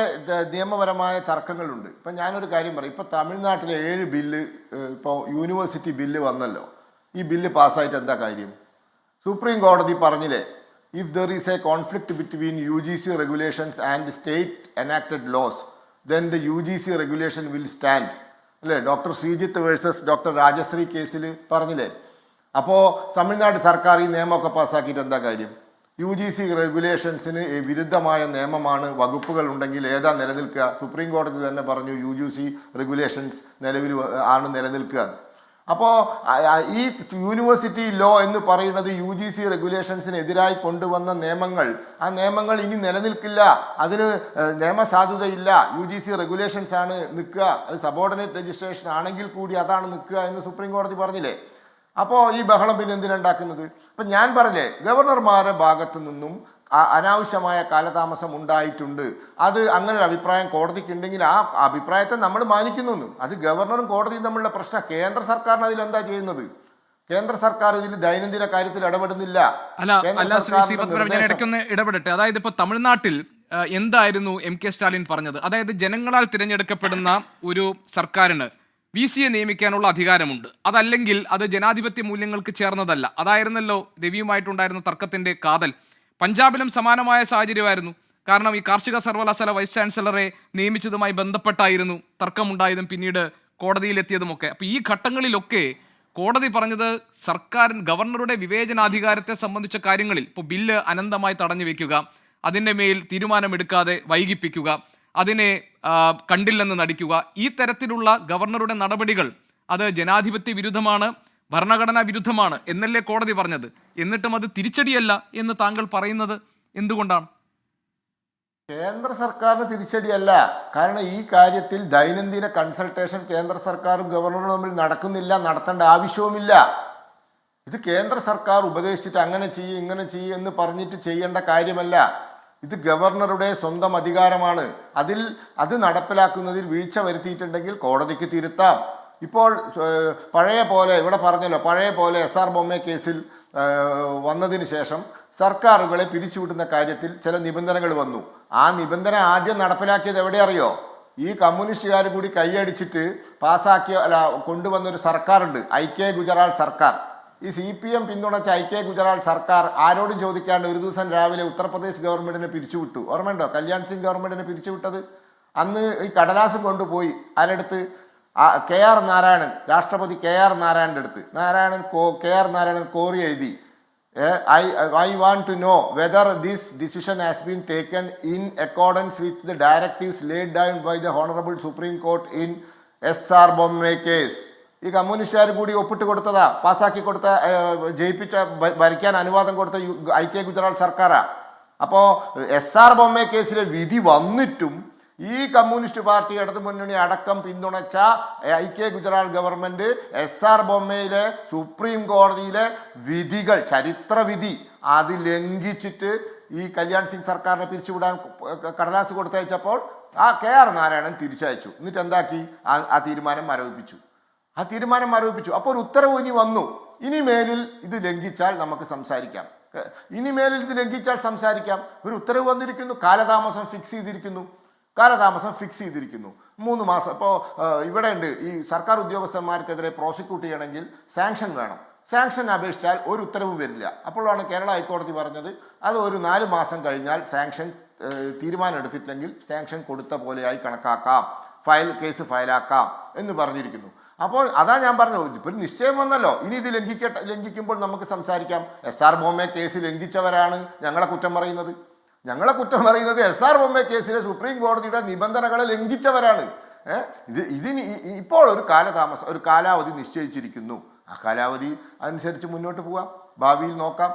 നിയമപരമായ തർക്കങ്ങളുണ്ട്. ഇപ്പം ഞാനൊരു കാര്യം പറയും. ഇപ്പം തമിഴ്നാട്ടിലെ 7 ബില്ല്, ഇപ്പോൾ യൂണിവേഴ്സിറ്റി ബില്ല് വന്നല്ലോ. ഈ ബില്ല് പാസ്സായിട്ട് എന്താ കാര്യം? സുപ്രീം കോടതി പറഞ്ഞില്ലേ, if there is a conflict between UGC regulations and state enacted laws then the UGC regulation will stand. അല്ലേ? Doctor Sreejith versus doctor Rajasree കേസിൽ പറഞ്ഞില്ലേ? അപ്പോൾ തമിഴ്നാട് സർക്കാർ ഈ നിയമമൊക്കെ പാസ്സാക്കിയിട്ട് എന്താ കാര്യം? UGC റെഗുലേഷൻസിന് വിരുദ്ധമായ നിയമമാണ്, വകുപ്പുകൾ ഉണ്ടെങ്കിൽ ഏതാ നിലനിൽക്കുക? സുപ്രീം കോടതി തന്നെ പറഞ്ഞു UGC റെഗുലേഷൻസ് നിലനിൽക്കുക. അപ്പോൾ ഈ യൂണിവേഴ്സിറ്റി ലോ എന്ന് പറയുന്നത് UGC റെഗുലേഷൻസിനെതിരായി കൊണ്ടുവന്ന നിയമങ്ങൾ, ആ നിയമങ്ങൾ ഇനി നിലനിൽക്കില്ല, അതിന് നിയമസാധുതയില്ല. UGC റെഗുലേഷൻസ് ആണ് നിൽക്കുക, അത് സബോർഡിനേറ്റ് രജിസ്ട്രേഷൻ ആണെങ്കിൽ കൂടി അതാണ് നിൽക്കുക എന്ന് സുപ്രീം കോടതി പറഞ്ഞില്ലേ? അപ്പോൾ ഈ ബഹളം പിന്നെ എന്തിനുണ്ടാക്കുന്നത്? ഇപ്പം ഞാൻ പറഞ്ഞേ, ഗവർണർമാരുടെ ഭാഗത്തു നിന്നും അനാവശ്യമായ കാലതാമസം ഉണ്ടായിട്ടുണ്ട്. അത് അങ്ങനെ ഒരു അഭിപ്രായം കോടതിക്ക് ഉണ്ടെങ്കിൽ ആ അഭിപ്രായത്തെ നമ്മൾ മാനിക്കുന്നു. അത് ഗവർണറും കോടതിയും തമ്മിലുള്ള പ്രശ്നം. കേന്ദ്ര സർക്കാരിന് അതിലെന്താ ചെയ്യുന്നത്? കേന്ദ്ര സർക്കാർ ഇതിൽ ദൈനംദിന കാര്യത്തിൽ ഇടപെടുന്നില്ല. ഇടപെടട്ടെ. അതായത് ഇപ്പൊ തമിഴ്നാട്ടിൽ എന്തായിരുന്നു MK സ്റ്റാലിൻ പറഞ്ഞത്? അതായത് ജനങ്ങളാൽ തിരഞ്ഞെടുക്കപ്പെടുന്ന ഒരു സർക്കാരിന് VCയെ നിയമിക്കാനുള്ള അധികാരമുണ്ട്. അതല്ലെങ്കിൽ അത് ജനാധിപത്യ മൂല്യങ്ങൾക്ക് ചേർന്നതല്ല. അതായിരുന്നല്ലോ രവിയുമായിട്ടുണ്ടായിരുന്ന തർക്കത്തിന്റെ കാതൽ. പഞ്ചാബിലും സമാനമായ സാഹചര്യമായിരുന്നു. കാരണം ഈ കാർഷിക സർവകലാശാല വൈസ് ചാൻസലറെ നിയമിച്ചതുമായി ബന്ധപ്പെട്ടായിരുന്നു തർക്കമുണ്ടായതും പിന്നീട് കോടതിയിലെത്തിയതുമൊക്കെ. അപ്പോൾ ഈ ഘട്ടങ്ങളിലൊക്കെ കോടതി പറഞ്ഞത് ഗവർണറുടെ വിവേചനാധികാരത്തെ സംബന്ധിച്ച കാര്യങ്ങളിൽ ഇപ്പോൾ ബില്ല് അനന്തമായി തടഞ്ഞു വെക്കുക, അതിൻ്റെ മേൽ തീരുമാനമെടുക്കാതെ വൈകിപ്പിക്കുക, അതിനെ കണ്ടില്ലെന്ന് നടിക്കുക, ഈ തരത്തിലുള്ള ഗവർണറുടെ നടപടികൾ അത് ജനാധിപത്യ വിരുദ്ധമാണ്, ഭരണഘടനാ വിരുദ്ധമാണ് എന്നല്ലേ കോടതി പറഞ്ഞത്. എന്നിട്ടും അത് തിരിച്ചടിയല്ല എന്ന് താങ്കൾ പറയുന്നത് എന്തുകൊണ്ടാണ്? കേന്ദ്ര സർക്കാരിന് തിരിച്ചടിയല്ല. കാരണം ഈ കാര്യത്തിൽ ദൈനംദിന കൺസൾട്ടേഷൻ കേന്ദ്ര സർക്കാരും ഗവർണറും തമ്മിൽ നടക്കുന്നില്ല, നടത്തേണ്ട ആവശ്യവുമില്ല. ഇത് കേന്ദ്ര സർക്കാർ ഉപദേശിച്ചിട്ട് അങ്ങനെ ചെയ്യും ഇങ്ങനെ ചെയ്യും എന്ന് പറഞ്ഞിട്ട് ചെയ്യേണ്ട കാര്യമല്ല. ഇത് ഗവർണറുടെ സ്വന്തം അധികാരമാണ്. അത് നടപ്പിലാക്കുന്നതിൽ വീഴ്ച വരുത്തിയിട്ടുണ്ടെങ്കിൽ കോടതിക്ക് തിരുത്താം. ഇപ്പോൾ പഴയ പോലെ ഇവിടെ പറഞ്ഞല്ലോ, പഴയ പോലെ SR ബൊമ്മ കേസിൽ വന്നതിന് ശേഷം സർക്കാരുകളെ പിരിച്ചുവിടുന്ന കാര്യത്തിൽ ചില നിബന്ധനകൾ വന്നു. ആ നിബന്ധന ആദ്യം നടപ്പിലാക്കിയത് എവിടെ അറിയോ? ഈ കമ്മ്യൂണിസ്റ്റുകാർ കൂടി കൈയടിച്ചിട്ട് കൊണ്ടുവന്നൊരു സർക്കാരുണ്ട്, ഐക്യ ഗുജറാൾ സർക്കാർ. ഈ CPM പിന്തുണച്ച ഐക്യ ഗുജറാൾ സർക്കാർ ആരോടും ചോദിക്കാണ്ട് ഒരു ദിവസം രാവിലെ ഉത്തർപ്രദേശ് ഗവൺമെന്റിനെ പിരിച്ചുവിട്ടു. ഓർമ്മയുണ്ടോ? കല്യാൺ സിംഗ് ഗവൺമെന്റിനെ പിരിച്ചുവിട്ടത്. അന്ന് ഈ കടലാസ് കൊണ്ടുപോയി ആരെടുത്ത്? KR നാരായണൻ, രാഷ്ട്രപതി KR നാരായണൻ്റെ അടുത്ത്. KR നാരായണൻ കോറി എഴുതി, I want to know whether this decision has been taken in accordance with the directives laid down by the Honorable Supreme Court in SR Bommai case. ഈ കമ്മ്യൂണിസ്റ്റുകാർ കൂടി ഒപ്പിട്ട് കൊടുത്തതാ, പാസ്സാക്കി കൊടുത്ത, ജയിപ്പിച്ച, ഭരിക്കാൻ അനുവാദം കൊടുത്ത ഐക്യ ഗുജറാൾ സർക്കാരാ. അപ്പോൾ SR ബൊമ്മ കേസിലെ വിധി വന്നിട്ടും ഈ കമ്മ്യൂണിസ്റ്റ് പാർട്ടി ഇടതു മുന്നണി അടക്കം പിന്തുണച്ച ഐക്യ ഗുജറാൾ ഗവൺമെന്റ് SR ബൊമ്മയിലെ സുപ്രീം കോടതിയിലെ വിധികൾ, ചരിത്ര വിധി, അത് ലംഘിച്ചിട്ട് ഈ കല്യാൺ സിംഗ് സർക്കാരിനെ പിരിച്ചുവിടാൻ കടലാസ് കൊടുത്തയച്ചപ്പോൾ KR നാരായണൻ തിരിച്ചയച്ചു. എന്നിട്ട് എന്താക്കി? ആ തീരുമാനം മരവിപ്പിച്ചു. അപ്പോൾ ഒരു ഉത്തരവ് ഇനി വന്നു, ഇനി മേലിൽ ഇത് ലംഘിച്ചാൽ നമുക്ക് സംസാരിക്കാം. ഒരു ഉത്തരവ് വന്നിരിക്കുന്നു, കാലതാമസം ഫിക്സ് ചെയ്തിരിക്കുന്നു. 3 മാസം. ഇപ്പോൾ ഇവിടെ ഉണ്ട്, ഈ സർക്കാർ ഉദ്യോഗസ്ഥന്മാർക്കെതിരെ പ്രോസിക്യൂട്ട് ചെയ്യണമെങ്കിൽ സാങ്ഷൻ വേണം. സാങ്ഷൻ അപേക്ഷിച്ചാൽ ഒരു ഉത്തരവ് വരില്ല. അപ്പോഴാണ് കേരള ഹൈക്കോടതി പറഞ്ഞത് അത് ഒരു 4 മാസം കഴിഞ്ഞാൽ സാങ്ഷൻ തീരുമാനം എടുത്തിട്ടില്ലെങ്കിൽ സാങ്ഷൻ കൊടുത്ത പോലെയായി കണക്കാക്കാം, കേസ് ഫയലാക്കാം എന്ന് പറഞ്ഞിരിക്കുന്നു. അപ്പോൾ അതാ ഞാൻ പറഞ്ഞത്, ഇപ്പോൾ നിശ്ചയം വന്നല്ലോ, ഇനി ഇത് ലംഘിക്കുമ്പോൾ നമുക്ക് സംസാരിക്കാം. SR ബൊമ്മ കേസ് ലംഘിച്ചവരാണ് ഞങ്ങളെ കുറ്റം പറയുന്നത്. SR ബൊമ്മ കേസിലെ സുപ്രീം കോടതിയുടെ നിബന്ധനകളെ ലംഘിച്ചവരാണ്. ഇപ്പോൾ ഒരു കാലാവധി നിശ്ചയിച്ചിരിക്കുന്നു. ആ കാലാവധി അനുസരിച്ച് മുന്നോട്ട് പോകാം, ഭാവിയിൽ നോക്കാം.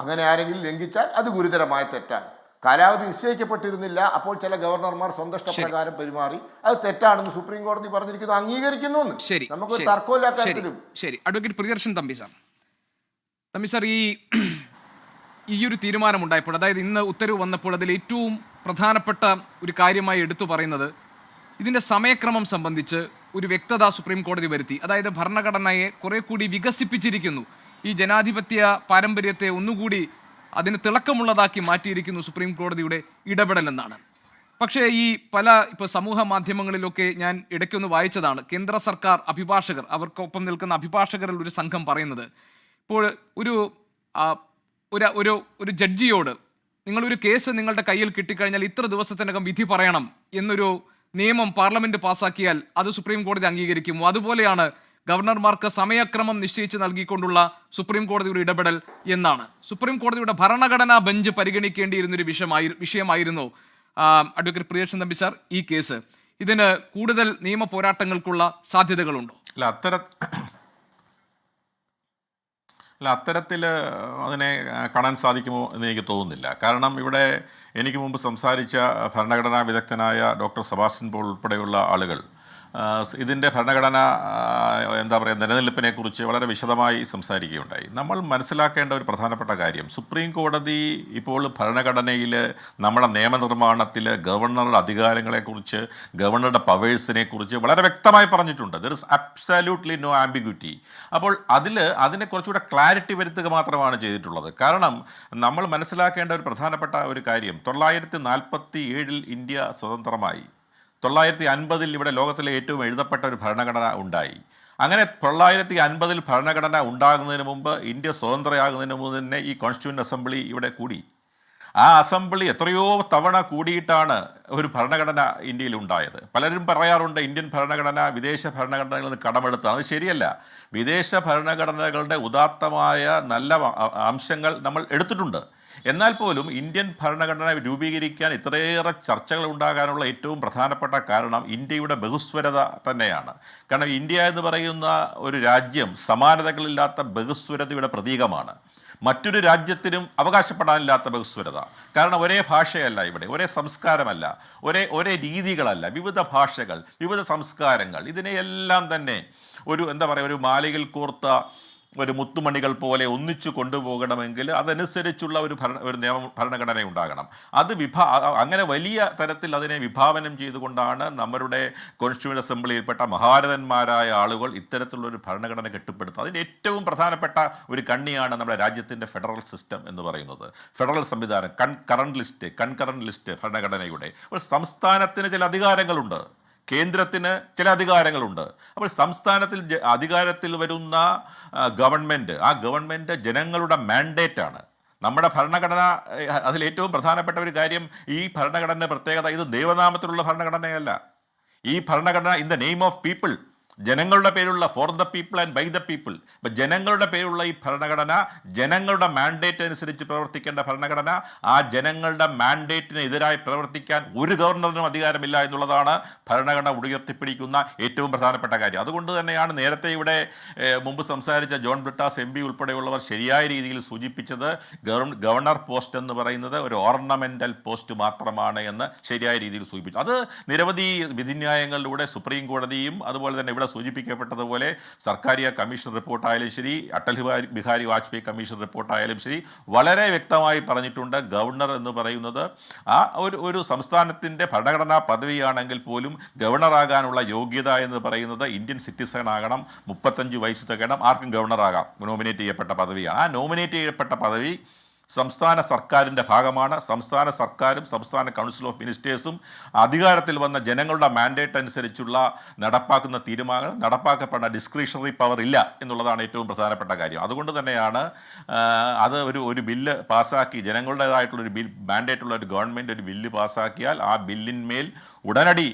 അങ്ങനെ ആരെങ്കിലും ലംഘിച്ചാൽ അത് ഗുരുതരമായ തെറ്റാണ്. കാലാവധി നിശ്ചയിക്കപ്പെട്ടിരുന്നില്ല, അപ്പോൾ ചില ഗവർണർമാർ സ്വന്തം ഇഷ്ടപ്രകാരം പെരുമാറി, അത് തെറ്റാണെന്ന് സുപ്രീം കോടതി പറഞ്ഞിരിക്കുന്നു, അംഗീകരിക്കുന്നു. നമുക്ക് തർക്കമില്ല കാര്യത്തിലും. ശരി, അഡ്വക്കേറ്റ് പ്രിയദർശൻ തമ്പി സാർ, ഈ ഒരു തീരുമാനമുണ്ടായപ്പോൾ, അതായത് ഇന്ന് ഉത്തരവ് വന്നപ്പോൾ, അതിൽ ഏറ്റവും പ്രധാനപ്പെട്ട ഒരു കാര്യമായി എടുത്തു പറയുന്നത് ഇതിൻ്റെ സമയക്രമം സംബന്ധിച്ച് ഒരു വ്യക്തത സുപ്രീം കോടതി വരുത്തി. അതായത് ഭരണഘടനയെ കുറെ കൂടി വികസിപ്പിച്ചിരിക്കുന്നു, ഈ ജനാധിപത്യ പാരമ്പര്യത്തെ ഒന്നുകൂടി അതിന് തിളക്കമുള്ളതാക്കി മാറ്റിയിരിക്കുന്നു സുപ്രീം കോടതിയുടെ ഇടപെടലെന്നാണ്. പക്ഷേ ഇപ്പോൾ സമൂഹ മാധ്യമങ്ങളിലൊക്കെ ഞാൻ ഇടയ്ക്കൊന്ന് വായിച്ചതാണ്, കേന്ദ്ര സർക്കാർ അഭിഭാഷകർ, അവർക്കൊപ്പം നിൽക്കുന്ന അഭിഭാഷകരിൽ ഒരു സംഘം പറയുന്നത്, ഇപ്പോൾ ഒരു ജഡ്ജിയോട് നിങ്ങളൊരു കേസ് നിങ്ങളുടെ കയ്യിൽ കിട്ടിക്കഴിഞ്ഞാൽ ഇത്ര ദിവസത്തിനകം വിധി പറയണം എന്നൊരു നിയമം പാർലമെന്റ് പാസ്സാക്കിയാൽ അത് സുപ്രീം കോടതി അംഗീകരിക്കുമോ? അതുപോലെയാണ് ഗവർണർമാർക്ക് സമയക്രമം നിശ്ചയിച്ച് നൽകിക്കൊണ്ടുള്ള സുപ്രീം കോടതിയുടെ ഇടപെടൽ എന്നാണ്. സുപ്രീം കോടതിയുടെ ഭരണഘടനാ ബെഞ്ച് പരിഗണിക്കേണ്ടിയിരുന്നൊരു വിഷയമായിരുന്നു അഡ്വക്കേറ്റ് പ്രിയദർശൻ തമ്പി സാർ ഈ കേസ്. ഇതിന് കൂടുതൽ നിയമ പോരാട്ടങ്ങൾക്കുള്ള സാധ്യതകളുണ്ടോ? അത്തരത്തിൽ അതിനെ കാണാൻ സാധിക്കുമോ എന്ന് എനിക്ക് തോന്നുന്നില്ല. കാരണം ഇവിടെ എനിക്ക് മുമ്പ് സംസാരിച്ച ഭരണഘടനാ വിദഗ്ധനായ ഡോക്ടർ സെബാസ്റ്റ്യൻ പോൾ ഉൾപ്പെടെയുള്ള ആളുകൾ ഇതിൻ്റെ ഭരണഘടന നിലനിൽപ്പിനെക്കുറിച്ച് വളരെ വിശദമായി സംസാരിക്കുകയുണ്ടായി. നമ്മൾ മനസ്സിലാക്കേണ്ട ഒരു പ്രധാനപ്പെട്ട കാര്യം, സുപ്രീം കോടതി ഇപ്പോൾ ഭരണഘടനയിൽ നമ്മുടെ നിയമനിർമ്മാണത്തിൽ ഗവർണറുടെ അധികാരങ്ങളെക്കുറിച്ച്, ഗവർണറുടെ പവേഴ്സിനെക്കുറിച്ച് വളരെ വ്യക്തമായി പറഞ്ഞിട്ടുണ്ട്. There is absolutely no ambiguity. അപ്പോൾ അതിനെ കുറച്ചുകൂടെ ക്ലാരിറ്റി വരുത്തുക മാത്രമാണ് ചെയ്തിട്ടുള്ളത്. കാരണം നമ്മൾ മനസ്സിലാക്കേണ്ട ഒരു പ്രധാനപ്പെട്ട ഒരു കാര്യം, 1947 ഇന്ത്യ സ്വതന്ത്രമായി. 1950 ഇവിടെ ലോകത്തിലെ ഏറ്റവും എഴുതപ്പെട്ട ഒരു ഭരണഘടന ഉണ്ടായി. അങ്ങനെ 1950 ഭരണഘടന ഉണ്ടാകുന്നതിന് മുമ്പ്, ഇന്ത്യ സ്വതന്ത്രയാകുന്നതിന് മുമ്പ് തന്നെ ഈ കോൺസ്റ്റിറ്റ്യൂവൻ്റ് അസംബ്ലി ഇവിടെ കൂടി. ആ അസംബ്ലി എത്രയോ തവണ കൂടിയിട്ടാണ് ഒരു ഭരണഘടന ഇന്ത്യയിൽ ഉണ്ടായത്. പലരും പറയാറുണ്ട് ഇന്ത്യൻ ഭരണഘടന വിദേശ ഭരണഘടനകളിൽ നിന്ന് കടമെടുത്താണ്. അത് ശരിയല്ല. വിദേശ ഭരണഘടനകളുടെ ഉദാത്തമായ നല്ല അംശങ്ങൾ നമ്മൾ എടുത്തിട്ടുണ്ട്. എന്നാൽ പോലും ഇന്ത്യൻ ഭരണഘടന രൂപീകരിക്കാൻ ഇത്രയേറെ ചർച്ചകൾ ഉണ്ടാകാനുള്ള ഏറ്റവും പ്രധാനപ്പെട്ട കാരണം ഇന്ത്യയുടെ ബഹുസ്വരത തന്നെയാണ്. കാരണം ഇന്ത്യ എന്ന് പറയുന്ന ഒരു രാജ്യം സമാനതകളില്ലാത്ത ബഹുസ്വരതയുടെ പ്രതീകമാണ്. മറ്റൊരു രാജ്യത്തിനും അവകാശപ്പെടാനില്ലാത്ത ബഹുസ്വരത. കാരണം ഒരേ ഭാഷയല്ല ഇവിടെ, ഒരേ സംസ്കാരമല്ല, ഒരേ രീതികളല്ല, വിവിധ ഭാഷകൾ, വിവിധ സംസ്കാരങ്ങൾ, ഇതിനെയെല്ലാം തന്നെ ഒരു മാലയിൽ കോർത്ത ഒരു മുത്തുമണികൾ പോലെ ഒന്നിച്ചു കൊണ്ടുപോകണമെങ്കിൽ അതനുസരിച്ചുള്ള ഒരു ഭരണഘടന ഉണ്ടാകണം. അത് അങ്ങനെ വലിയ തരത്തിൽ അതിനെ വിഭാവനം ചെയ്തുകൊണ്ടാണ് നമ്മുടെ കോൺസ്റ്റിറ്റ്യൂവന്റ് അസംബ്ലിയിൽപ്പെട്ട മഹാരഥന്മാരായ ആളുകൾ ഇത്തരത്തിലുള്ള ഒരു ഭരണഘടന കെട്ടിപ്പടുത്തത്. അതിൻ്റെ ഏറ്റവും പ്രധാനപ്പെട്ട ഒരു കണ്ണിയാണ് നമ്മുടെ രാജ്യത്തിൻ്റെ ഫെഡറൽ സിസ്റ്റം എന്ന് പറയുന്നത്. ഫെഡറൽ സംവിധാനം, കൺകറന്റ് ലിസ്റ്റ് ഭരണഘടനയുടെ. ഒരു സംസ്ഥാനത്തിന് ചില അധികാരങ്ങളുണ്ട്, കേന്ദ്രത്തിന് ചില അധികാരങ്ങളുണ്ട്. അപ്പോൾ സംസ്ഥാനത്തിൽ അധികാരത്തിൽ വരുന്ന ഗവൺമെൻറ്, ആ ഗവൺമെൻറ് ജനങ്ങളുടെ മാൻഡേറ്റാണ്. നമ്മുടെ ഭരണഘടന അതിലേറ്റവും പ്രധാനപ്പെട്ട ഒരു കാര്യം, ഈ ഭരണഘടന പ്രത്യേകത, ഇത് ദൈവനാമത്തിലുള്ള ഭരണഘടനയല്ല. ഈ ഭരണഘടന in the name of people, ജനങ്ങളുടെ പേരുള്ള, for the people and by the people. ഇപ്പം ജനങ്ങളുടെ പേരുള്ള ഈ ഭരണഘടന ജനങ്ങളുടെ മാൻഡേറ്റ് അനുസരിച്ച് പ്രവർത്തിക്കേണ്ട ഭരണഘടന. ആ ജനങ്ങളുടെ മാൻഡേറ്റിന് എതിരായി പ്രവർത്തിക്കാൻ ഒരു ഗവർണറിനും അധികാരമില്ല എന്നുള്ളതാണ് ഭരണഘടന ഉയർത്തിപ്പിടിക്കുന്ന ഏറ്റവും പ്രധാനപ്പെട്ട കാര്യം. അതുകൊണ്ട് തന്നെയാണ് നേരത്തെ ഇവിടെ മുമ്പ് സംസാരിച്ച ജോൺ ബ്രിട്ടാസ് MP ഉൾപ്പെടെയുള്ളവർ ശരിയായ രീതിയിൽ സൂചിപ്പിച്ചത് ഗവർണർ പോസ്റ്റ് എന്ന് പറയുന്നത് ഒരു ഓർണമെൻ്റൽ പോസ്റ്റ് മാത്രമാണ് എന്ന് ശരിയായ രീതിയിൽ സൂചിപ്പിച്ചു. അത് നിരവധി വിധിന്യായങ്ങളിലൂടെ സുപ്രീം കോടതിയും അതുപോലെ തന്നെ ഇവിടെ സൂചിപ്പിക്കപ്പെട്ടതുപോലെ സർക്കാരിയ കമ്മീഷൻ റിപ്പോർട്ടായാലും ശരി, അടൽ ബിഹാരി വാജ്പേയി കമ്മീഷൻ റിപ്പോർട്ടായാലും ശരി, വളരെ വ്യക്തമായി പറഞ്ഞിട്ടുണ്ട് ഗവർണർ എന്ന് പറയുന്നത് ആ ഒരു സംസ്ഥാനത്തിൻ്റെ ഭരണഘടനാ പദവിയാണെങ്കിൽ പോലും ഗവർണറാകാനുള്ള യോഗ്യത എന്ന് പറയുന്നത് ഇന്ത്യൻ സിറ്റിസൺ ആകണം, 35 വയസ്സ് തികയണം, ആർക്കും ഗവർണറാകാം. നോമിനേറ്റ് ചെയ്യപ്പെട്ട പദവിയാണ്. ആ നോമിനേറ്റ് ചെയ്യപ്പെട്ട പദവി സംസ്ഥാന സർക്കാരിൻ്റെ ഭാഗമാണ്. സംസ്ഥാന സർക്കാരും സംസ്ഥാന കൗൺസിൽ ഓഫ് മിനിസ്റ്റേഴ്സും അധികാരത്തിൽ വന്ന ജനങ്ങളുടെ മാൻഡേറ്റ് അനുസരിച്ചുള്ള നടപ്പാക്കുന്ന തീരുമാനങ്ങൾ നടപ്പാക്കപ്പെടുന്ന ഡിസ്ക്രിഷണറി പവർ ഇല്ല എന്നുള്ളതാണ് ഏറ്റവും പ്രധാനപ്പെട്ട കാര്യം. അതുകൊണ്ട് തന്നെയാണ് അത് ഒരു ബില്ല് പാസ്സാക്കി, ജനങ്ങളുടേതായിട്ടുള്ളൊരു മാൻഡേറ്റുള്ള ഒരു ഗവൺമെൻറ് ഒരു ബില്ല് പാസ്സാക്കിയാൽ ആ ബില്ലിന്മേൽ ഉടനടി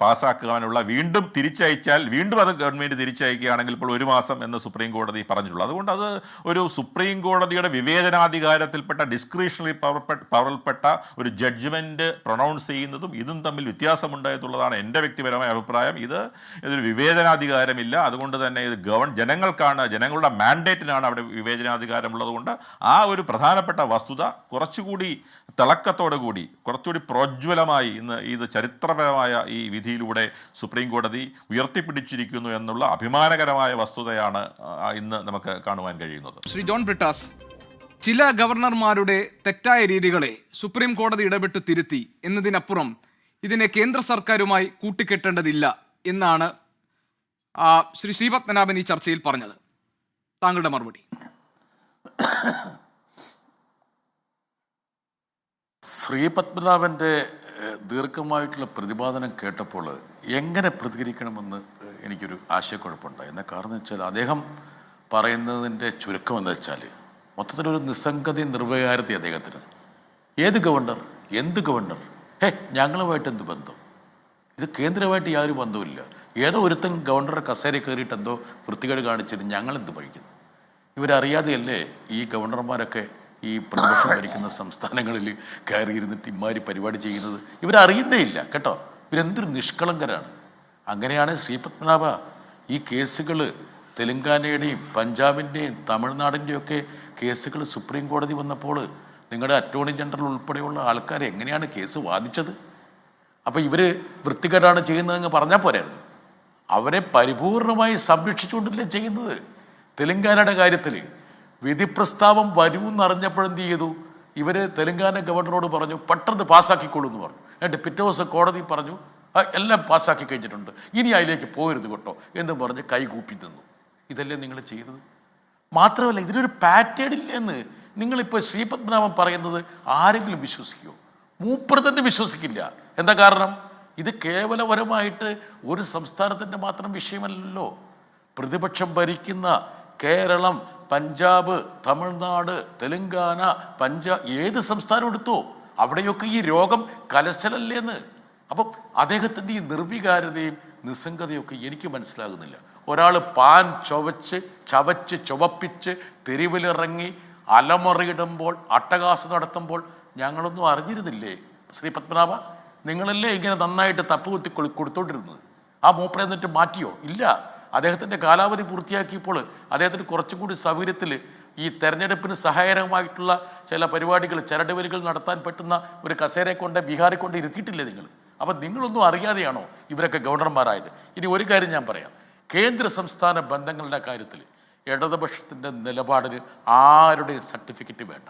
പാസ്സാക്കാനുള്ള, വീണ്ടും തിരിച്ചയച്ചാൽ വീണ്ടും അത് ഗവൺമെൻറ് തിരിച്ചയക്കുകയാണെങ്കിൽ ഇപ്പോൾ 1 മാസം എന്ന് സുപ്രീം കോടതി പറഞ്ഞിട്ടുള്ളൂ. അതുകൊണ്ട് അത് ഒരു സുപ്രീം കോടതിയുടെ വിവേചനാധികാരത്തിൽപ്പെട്ട ഡിസ്ക്രിഷണറി പവറിൽപ്പെട്ട ഒരു ജഡ്ജ്മെൻറ്റ് പ്രൊണൗൺസ് ചെയ്യുന്നതും ഇതും തമ്മിൽ വ്യത്യാസമുണ്ട് എന്നുള്ളതാണ് എൻ്റെ വ്യക്തിപരമായ അഭിപ്രായം. ഇതൊരു വിവേചനാധികാരമില്ല. അതുകൊണ്ട് തന്നെ ഇത് ജനങ്ങൾക്കാണ്, ജനങ്ങളുടെ മാൻഡേറ്റിനാണ് അവിടെ വിവേചനാധികാരം ഉള്ളതുകൊണ്ട് ആ ഒരു പ്രധാനപ്പെട്ട വസ്തുത കുറച്ചുകൂടി തിളക്കത്തോടു കൂടി, കുറച്ചുകൂടി പ്രോജ്വലമായി ഇന്ന് ഇത് ചരിത്രപരമായ ഈ വിധിയിലൂടെ സുപ്രീം കോടതി ഉയർത്തിപ്പിടിച്ചിരിക്കുന്നു എന്നുള്ള അഭിമാനകരമായ വസ്തുതയാണ് ഇന്ന് നമുക്ക് കാണുവാൻ കഴിയുന്നത്. ശ്രീ ജോൺ ബ്രിട്ടാസ്, ചില ഗവർണർമാരുടെ തെറ്റായ രീതികളെ സുപ്രീം കോടതി ഇടപെട്ട് തിരുത്തി എന്നതിനപ്പുറം ഇതിനെ കേന്ദ്ര സർക്കാരുമായി കൂട്ടിക്കെട്ടേണ്ടതില്ല എന്നാണ് ശ്രീ ശ്രീപത്മനാഭൻ ഈ ചർച്ചയിൽ പറഞ്ഞത്. താങ്കളുടെ മറുപടി? ശ്രീപത്മനാഭൻ്റെ ദീർഘമായിട്ടുള്ള പ്രതിപാദനം കേട്ടപ്പോൾ എങ്ങനെ പ്രതികരിക്കണമെന്ന് എനിക്കൊരു ആശയക്കുഴപ്പമുണ്ടായി. എന്നാൽ കാരണം എന്ന് വെച്ചാൽ അദ്ദേഹം പറയുന്നതിൻ്റെ ചുരുക്കമെന്ന് വെച്ചാൽ മൊത്തത്തിലൊരു നിസ്സംഗതി, നിർവികാരത അദ്ദേഹത്തിന്. ഏത് ഗവർണർ, എന്ത് ഗവർണർ, ഞങ്ങളുമായിട്ട് എന്ത് ബന്ധം? ഇത് കേന്ദ്രമായിട്ട് യാതൊരു ബന്ധവുമില്ല. ഏതോ ഒരുത്തൻ ഗവർണറെ കസേര കയറിയിട്ട് എന്തോ വൃത്തികേട് കാണിച്ചിട്ട് ഞങ്ങളെന്ത് പഠിക്കുന്നു? ഇവരറിയാതെയല്ലേ ഈ ഗവർണർമാരൊക്കെ ഈ പ്രതിപക്ഷം ഭരിക്കുന്ന സംസ്ഥാനങ്ങളിൽ കയറിയിരുന്നിട്ട് ഇമാതിരി പരിപാടി ചെയ്യുന്നത്? ഇവരറിയുന്നേ ഇല്ല കേട്ടോ. ഇവരെന്തൊരു നിഷ്കളങ്കരാണ്. അങ്ങനെയാണ് ശ്രീപത്മനാഭ ഈ കേസുകൾ, തെലുങ്കാനയുടെയും പഞ്ചാബിൻ്റെയും തമിഴ്നാടിൻ്റെയും ഒക്കെ കേസുകൾ സുപ്രീം കോടതി വന്നപ്പോൾ നിങ്ങളുടെ അറ്റോർണി ജനറൽ ഉൾപ്പെടെയുള്ള ആൾക്കാർ എങ്ങനെയാണ് കേസ് വാദിച്ചത്? അപ്പോൾ ഇവർ വൃത്തികേടാണ് ചെയ്യുന്നതെന്ന് പറഞ്ഞാൽ പോരായിരുന്നു. അവരെ പരിപൂർണമായി സംരക്ഷിച്ചുകൊണ്ടല്ലേ ചെയ്യുന്നത്. തെലുങ്കാനയുടെ കാര്യത്തിൽ വിധിപ്രസ്താവം വരുമെന്നറിഞ്ഞപ്പോഴെന്ത് ചെയ്തു? ഇവർ തെലുങ്കാന ഗവർണറോട് പറഞ്ഞു പെട്ടെന്ന് പാസ്സാക്കിക്കോളൂ എന്ന് പറഞ്ഞു. എന്നിട്ട് പിറ്റേ ദിവസം കോടതി പറഞ്ഞു എല്ലാം പാസ്സാക്കി കഴിഞ്ഞിട്ടുണ്ട്, ഇനി അതിലേക്ക് പോകരുത് കേട്ടോ എന്ന് പറഞ്ഞ് കൈകൂപ്പി നിന്നു. ഇതല്ലേ നിങ്ങൾ ചെയ്തത്? മാത്രമല്ല ഇതിനൊരു പാറ്റേൺ ഇല്ലെന്ന് നിങ്ങളിപ്പോൾ ശ്രീപത്മനാഭൻ പറയുന്നത് ആരെങ്കിലും വിശ്വസിക്കുമോ? മൂപ്പർ തന്നെ വിശ്വസിക്കില്ല. എന്താ കാരണം? ഇത് കേവലപരമായിട്ട് ഒരു സംസ്ഥാനത്തിൻ്റെ മാത്രം വിഷയമല്ലല്ലോ. പ്രതിപക്ഷം ഭരിക്കുന്ന കേരളം, പഞ്ചാബ്, തമിഴ്നാട്, തെലുങ്കാന, ഏത് സംസ്ഥാനം എടുത്തോ അവിടെയൊക്കെ ഈ രോഗം കലശലല്ലേന്ന്. അപ്പം അദ്ദേഹത്തിൻ്റെ ഈ നിർവികാരതയും നിസ്സംഗതയൊക്കെ എനിക്ക് മനസ്സിലാകുന്നില്ല. ഒരാൾ പാൻ ചവച്ച് ചവപ്പിച്ച് തെരുവിലിറങ്ങി അലമുറയിടുമ്പോൾ അട്ടഹാസം നടത്തുമ്പോൾ ഞങ്ങളൊന്നും അറിഞ്ഞിരുന്നില്ലേ ശ്രീ പത്മനാഭ? നിങ്ങളല്ലേ ഇങ്ങനെ നന്നായിട്ട് തപ്പുകുത്തി കൊടുത്തോണ്ടിരുന്നത്? ആ മൂപ്പരെ എന്നിട്ട് മാറ്റിയോ? ഇല്ല. അദ്ദേഹത്തിൻ്റെ കാലാവധി പൂർത്തിയാക്കിയപ്പോൾ അദ്ദേഹത്തിന് കുറച്ചും കൂടി സൗകര്യത്തിൽ ഈ തെരഞ്ഞെടുപ്പിന് സഹായകരമായിട്ടുള്ള ചില പരിപാടികൾ, ചരടുവലികൾ നടത്താൻ പറ്റുന്ന ഒരു കസേരയെ കൊണ്ട് ബീഹാറിൽ കൊണ്ട് ഇരുത്തിയിട്ടില്ലേ നിങ്ങൾ? അപ്പം നിങ്ങളൊന്നും അറിയാതെയാണോ ഇവരൊക്കെ ഗവർണർമാരായത്? ഇനി ഒരു കാര്യം ഞാൻ പറയാം. കേന്ദ്ര സംസ്ഥാന ബന്ധങ്ങളുടെ കാര്യത്തിൽ ഇടതുപക്ഷത്തിൻ്റെ നിലപാടിന് ആരുടെയും സർട്ടിഫിക്കറ്റ് വേണ്ട.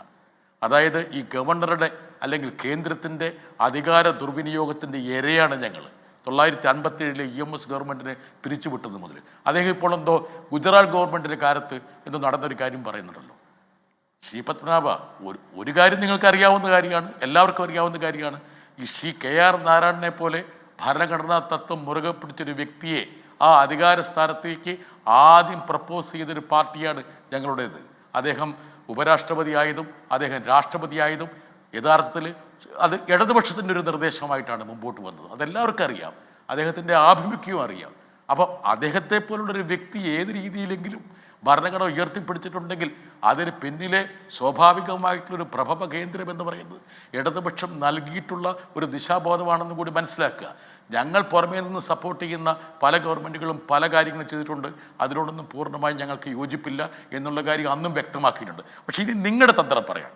അതായത് ഈ ഗവർണറുടെ അല്ലെങ്കിൽ കേന്ദ്രത്തിൻ്റെ അധികാര ദുർവിനിയോഗത്തിൻ്റെ ഇരയാണ് ഞങ്ങൾ. 1957 EMS ഗവൺമെൻറ്റിനെ പിരിച്ചുവിട്ടത് മുതൽ അദ്ദേഹം ഇപ്പോൾ എന്തോ ഗുജറാത്ത് ഗവൺമെൻറ്റിൻ്റെ കാലത്ത് എന്തോ നടന്നൊരു കാര്യം പറയുന്നുണ്ടല്ലോ. ശ്രീ പത്മനാഭ, ഒരു കാര്യം നിങ്ങൾക്ക് അറിയാവുന്ന കാര്യമാണ്, എല്ലാവർക്കും അറിയാവുന്ന കാര്യമാണ്. ഈ ശ്രീ KR നാരായണനെ പോലെ ഭരണഘടനാ തത്വം മുറുകെ പിടിച്ചൊരു വ്യക്തിയെ ആ അധികാര സ്ഥാനത്തേക്ക് ആദ്യം പ്രപ്പോസ് ചെയ്തൊരു പാർട്ടിയാണ് ഞങ്ങളുടേത്. അദ്ദേഹം ഉപരാഷ്ട്രപതിയായതും അദ്ദേഹം രാഷ്ട്രപതിയായതും യഥാർത്ഥത്തിൽ അത് ഇടതുപക്ഷത്തിൻ്റെ ഒരു നിർദ്ദേശമായിട്ടാണ് മുമ്പോട്ട് വന്നത്. അതെല്ലാവർക്കും അറിയാം, അദ്ദേഹത്തിൻ്റെ ആഭിമുഖ്യവും അറിയാം. അപ്പം അദ്ദേഹത്തെ പോലുള്ളൊരു വ്യക്തി ഏത് രീതിയിലെങ്കിലും ഭരണഘടന ഉയർത്തിപ്പിടിച്ചിട്ടുണ്ടെങ്കിൽ അതിന് പിന്നിലെ സ്വാഭാവികമായിട്ടുള്ളൊരു പ്രഭവ കേന്ദ്രം എന്ന് പറയുന്നത് ഇടതുപക്ഷം നൽകിയിട്ടുള്ള ഒരു ദിശാബോധമാണെന്ന് കൂടി മനസ്സിലാക്കുക. ഞങ്ങൾ പുറമേ നിന്ന് സപ്പോർട്ട് ചെയ്യുന്ന പല ഗവൺമെൻറ്റുകളും പല കാര്യങ്ങളും ചെയ്തിട്ടുണ്ട്. അതിനോടൊന്നും പൂർണ്ണമായും ഞങ്ങൾക്ക് യോജിപ്പില്ല എന്നുള്ള കാര്യം അന്നും വ്യക്തമാക്കിയിട്ടുണ്ട്. പക്ഷേ ഇനി നിങ്ങളുടെ തന്ത്രം പറയാം,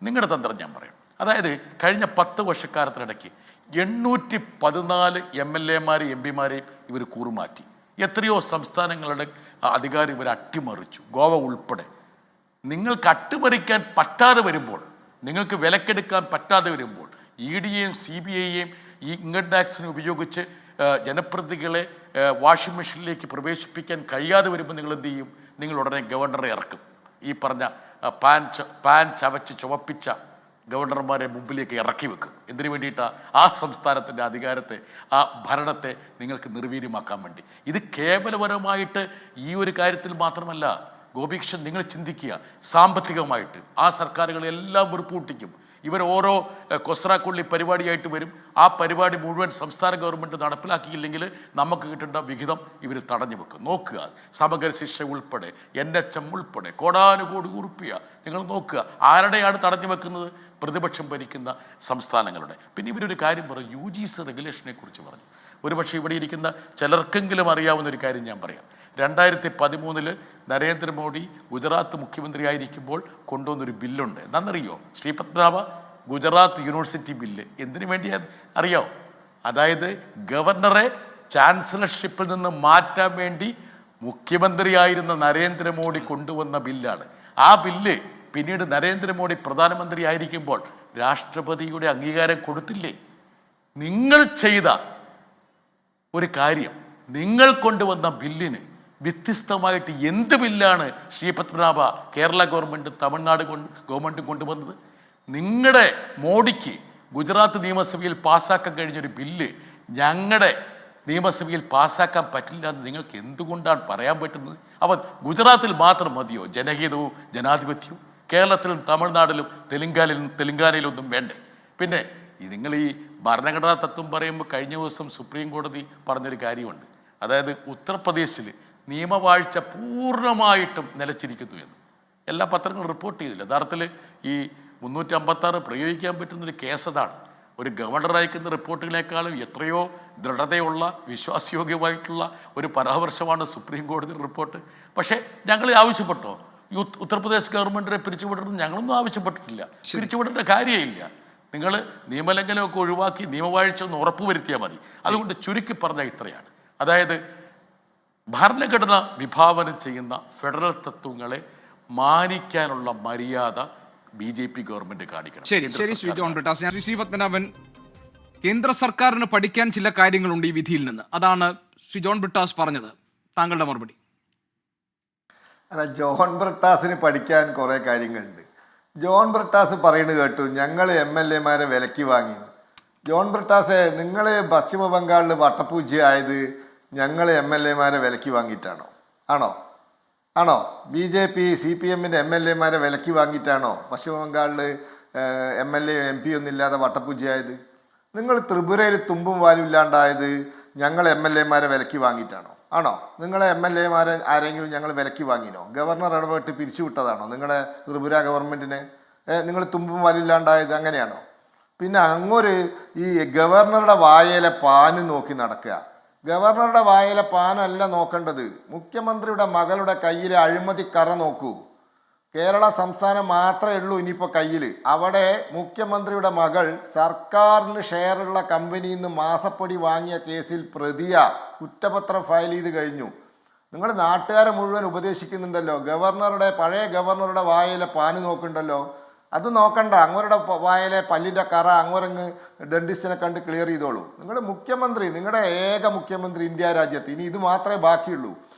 നിങ്ങളുടെ തന്ത്രം ഞാൻ പറയാം. അതായത് കഴിഞ്ഞ 10 വർഷക്കാലത്തിനിടയ്ക്ക് 814 MLA-മാരെയും MP-മാരെയും ഇവർ കൂറുമാറ്റി. എത്രയോ സംസ്ഥാനങ്ങളുടെ അധികാരം ഇവർ അട്ടിമറിച്ചു, ഗോവ ഉൾപ്പെടെ. നിങ്ങൾക്ക് അട്ടിമറിക്കാൻ പറ്റാതെ വരുമ്പോൾ, നിങ്ങൾക്ക് വിലക്കെടുക്കാൻ പറ്റാതെ വരുമ്പോൾ, ED-യെയും CBI-യെയും ഈ ഇൻകം ടാക്സിനെ ഉപയോഗിച്ച് ജനപ്രതിനിധികളെ വാഷിംഗ് മെഷീനിലേക്ക് പ്രവേശിപ്പിക്കാൻ കഴിയാതെ വരുമ്പോൾ നിങ്ങൾ എന്ത് ചെയ്യും? നിങ്ങൾ ഉടനെ ഗവർണറെ ഇറക്കും. ഈ പറഞ്ഞ പാൻ ചവച്ച് ചുവപ്പിച്ച ഗവർണർമാരെ മുമ്പിലേക്ക് ഇറക്കി വെക്കും. എന്തിനു വേണ്ടിയിട്ടാണ്? ആ സംസ്ഥാനത്തിൻ്റെ അധികാരത്തെ, ആ ഭരണത്തെ നിങ്ങൾക്ക് നിർവീര്യമാക്കാൻ വേണ്ടി. ഇത് കേവലപരമായിട്ട് ഈ ഒരു കാര്യത്തിൽ മാത്രമല്ല ഗോപികൃഷ്ണൻ, നിങ്ങൾ ചിന്തിക്കുക. സാമ്പത്തികമായിട്ട് ആ സർക്കാരുകളെല്ലാം വെറുപ്പൂട്ടിക്കും. ഇവർ ഓരോ കൊസ്രാക്കൊള്ളി പരിപാടിയായിട്ട് വരും. ആ പരിപാടി മുഴുവൻ സംസ്ഥാന ഗവൺമെൻറ് നടപ്പിലാക്കിയില്ലെങ്കിൽ നമുക്ക് കിട്ടേണ്ട വിഹിതം ഇവർ തടഞ്ഞു വെക്കും. നോക്കുക, സമഗ്ര ശിക്ഷ ഉൾപ്പെടെ, NHM ഉൾപ്പെടെ കോടാനുകോടി ഉറുപ്പിക നിങ്ങൾ നോക്കുക. ആരുടെയാണ് തടഞ്ഞു വെക്കുന്നത്? പ്രതിപക്ഷം ഭരിക്കുന്ന സംസ്ഥാനങ്ങളുടെ. പിന്നെ ഇവരൊരു കാര്യം പറഞ്ഞു, UGC റെഗുലേഷനെ കുറിച്ച് പറഞ്ഞു. ഒരുപക്ഷെ ഇവിടെ ഇരിക്കുന്ന ചിലർക്കെങ്കിലും അറിയാവുന്ന ഒരു കാര്യം ഞാൻ പറയാം. 2013 നരേന്ദ്രമോദി ഗുജറാത്ത് മുഖ്യമന്ത്രിയായിരിക്കുമ്പോൾ കൊണ്ടുവന്നൊരു ബില്ലുണ്ട്. എന്താണെന്നറിയോ ശ്രീ പത്മനാഭ? Gujarat university bill. എന്തിനു വേണ്ടിയാണ് അറിയാമോ? അതായത് ഗവർണറെ ചാൻസലർഷിപ്പിൽ നിന്ന് മാറ്റാൻ വേണ്ടി മുഖ്യമന്ത്രിയായിരുന്ന നരേന്ദ്രമോദി കൊണ്ടുവന്ന ബില്ലാണ്. ആ ബില്ല് പിന്നീട് നരേന്ദ്രമോദി പ്രധാനമന്ത്രി ആയിരിക്കുമ്പോൾ രാഷ്ട്രപതിയുടെ അംഗീകാരം കൊടുത്തില്ലേ? നിങ്ങൾ ചെയ്ത ഒരു കാര്യം, നിങ്ങൾ കൊണ്ടുവന്ന ബില്ലിന് വ്യത്യസ്തമായിട്ട് എന്ത് ബില്ലാണ് ശ്രീ പത്മനാഭ കേരള ഗവൺമെൻറ് തമിഴ്നാട് ഗവൺമെൻറ്റും കൊണ്ടുവന്നത്? നിങ്ങളുടെ മോഡിക്ക് ഗുജറാത്ത് നിയമസഭയിൽ പാസ്സാക്കാൻ കഴിഞ്ഞൊരു ബില്ല് ഞങ്ങളുടെ നിയമസഭയിൽ പാസ്സാക്കാൻ പറ്റില്ല എന്ന് നിങ്ങൾക്ക് എന്തുകൊണ്ടാണ് പറയാൻ പറ്റുന്നത്? അപ്പം ഗുജറാത്തിൽ മാത്രം മതിയോ ജനഹിതവും ജനാധിപത്യവും? കേരളത്തിലും തമിഴ്നാട്ടിലും തെലുങ്കാനയിലൊന്നും വേണ്ടേ? പിന്നെ നിങ്ങൾ ഈ ഭരണഘടനാ തത്വം പറയുമ്പോൾ കഴിഞ്ഞ ദിവസം സുപ്രീം കോടതി പറഞ്ഞൊരു കാര്യമുണ്ട്. അതായത് ഉത്തർപ്രദേശിൽ നിയമവാഴ്ച പൂർണ്ണമായിട്ടും നിലച്ചിരിക്കുന്നു എന്ന് എല്ലാ പത്രങ്ങളും റിപ്പോർട്ട് ചെയ്തില്ല. യഥാർത്ഥത്തിൽ ഈ 356 പ്രയോഗിക്കാൻ പറ്റുന്നൊരു കേസ് അതാണ്. ഒരു ഗവർണർ അയക്കുന്ന റിപ്പോർട്ടുകളെക്കാളും എത്രയോ ദൃഢതയുള്ള വിശ്വാസയോഗ്യമായിട്ടുള്ള ഒരു പരാമർശമാണ് സുപ്രീം കോടതി റിപ്പോർട്ട്. പക്ഷേ ഞങ്ങൾ ആവശ്യപ്പെട്ടോ ഉത്തർപ്രദേശ് ഗവൺമെൻറ്റിനെ പിരിച്ചുവിടണമെന്ന്? ഞങ്ങളൊന്നും ആവശ്യപ്പെട്ടിട്ടില്ല. പിരിച്ചുവിടേണ്ട കാര്യമില്ല. നിങ്ങൾ നിയമലംഘനമൊക്കെ ഒഴിവാക്കി നിയമവാഴ്ച ഒന്ന് ഉറപ്പുവരുത്തിയാൽ മതി. അതുകൊണ്ട് ചുരുക്കി പറഞ്ഞാൽ ഇത്രയാണ്. അതായത് ഭരണഘടന വിഭാവനം ചെയ്യുന്ന ഫെഡറൽ തത്വങ്ങളെ മാനിക്കാനുള്ള മര്യാദ BJP ഗവൺമെന്റ് കാണിക്കണം. ശരി ശ്രീ ജോൺ ബ്രിട്ടാസ്. ശ്രീ പത്മനാഭൻ, കേന്ദ്ര സർക്കാരിന് പഠിക്കാൻ ചില കാര്യങ്ങളുണ്ട് ഈ വിധിയിൽ നിന്ന്. അതാണ് ശ്രീ ജോൺ ബ്രിട്ടാസ് പറഞ്ഞത്. താങ്കളുടെ മറുപടി? അല്ല, ജോൺ ബ്രിട്ടാസിന് പഠിക്കാൻ കുറേ കാര്യങ്ങളുണ്ട്. ജോൺ ബ്രിട്ടാസ് പറയുന്നത് കേട്ടു, ഞങ്ങൾ MLA-മാരെ വിലക്കി വാങ്ങി. ജോൺ ബ്രിട്ടാസെ, നിങ്ങൾ പശ്ചിമ ബംഗാളിൽ വട്ടപ്പൂജ്യമായത് ഞങ്ങൾ MLA-മാരെ വിലക്കി വാങ്ങിയിട്ടാണോ? ആണോ? BJP CPM-ൻ്റെ MLA-മാരെ വിലക്കി വാങ്ങിയിട്ടാണോ പശ്ചിമ ബംഗാളിൽ MLA MP ഒന്നും ഇല്ലാതെ വട്ടപ്പൂജ്യമായത്? നിങ്ങൾ ത്രിപുരയിൽ തുമ്പും വാലും ഇല്ലാണ്ടായത് ഞങ്ങൾ MLA-മാരെ വിലക്കി വാങ്ങിയിട്ടാണോ? ആണോ? നിങ്ങളെ MLA-മാരെ ആരെങ്കിലും ഞങ്ങൾ വിലക്കി വാങ്ങിനോ? ഗവർണർ ഇടപെട്ട് പിരിച്ചുവിട്ടതാണോ നിങ്ങളെ ത്രിപുര ഗവൺമെൻറ്റിനെ? നിങ്ങൾ തുമ്പും വലില്ലാണ്ടായത് അങ്ങനെയാണോ? പിന്നെ അങ്ങൊരു ഈ ഗവർണറുടെ വായയിലെ പാന് നോക്കി നടക്കുക. ഗവർണറുടെ വായയിലെ പാനല്ല നോക്കേണ്ടത്, മുഖ്യമന്ത്രിയുടെ മകളുടെ കയ്യിലെ അഴിമതിക്കറ നോക്കൂ. കേരള സംസ്ഥാനം മാത്രമേ ഉള്ളൂ ഇനിയിപ്പോൾ കയ്യിൽ. അവിടെ മുഖ്യമന്ത്രിയുടെ മകൾ സർക്കാരിന് ഷെയറുള്ള കമ്പനിയിൽ നിന്ന് മാസപ്പടി വാങ്ങിയ കേസിൽ പ്രതിയ കുറ്റപത്രം ഫയൽ ചെയ്ത് കഴിഞ്ഞു. നിങ്ങൾ നാട്ടുകാരെ മുഴുവൻ ഉപദേശിക്കുന്നുണ്ടല്ലോ, പഴയ ഗവർണറുടെ വായയിലെ പാന് നോക്കുന്നുണ്ടല്ലോ. അത് നോക്കണ്ട, അങ്ങോരുടെ വായയിലെ പല്ലിൻ്റെ കറ അങ്ങോരങ്ങ് ഡെന്റിസ്റ്റിനെ കണ്ട് ക്ലിയർ ചെയ്തോളൂ. നിങ്ങൾ മുഖ്യമന്ത്രി, നിങ്ങളുടെ ഏക മുഖ്യമന്ത്രി ഇന്ത്യ രാജ്യത്ത് ഇനി ഇത് മാത്രമേ ബാക്കിയുള്ളൂ.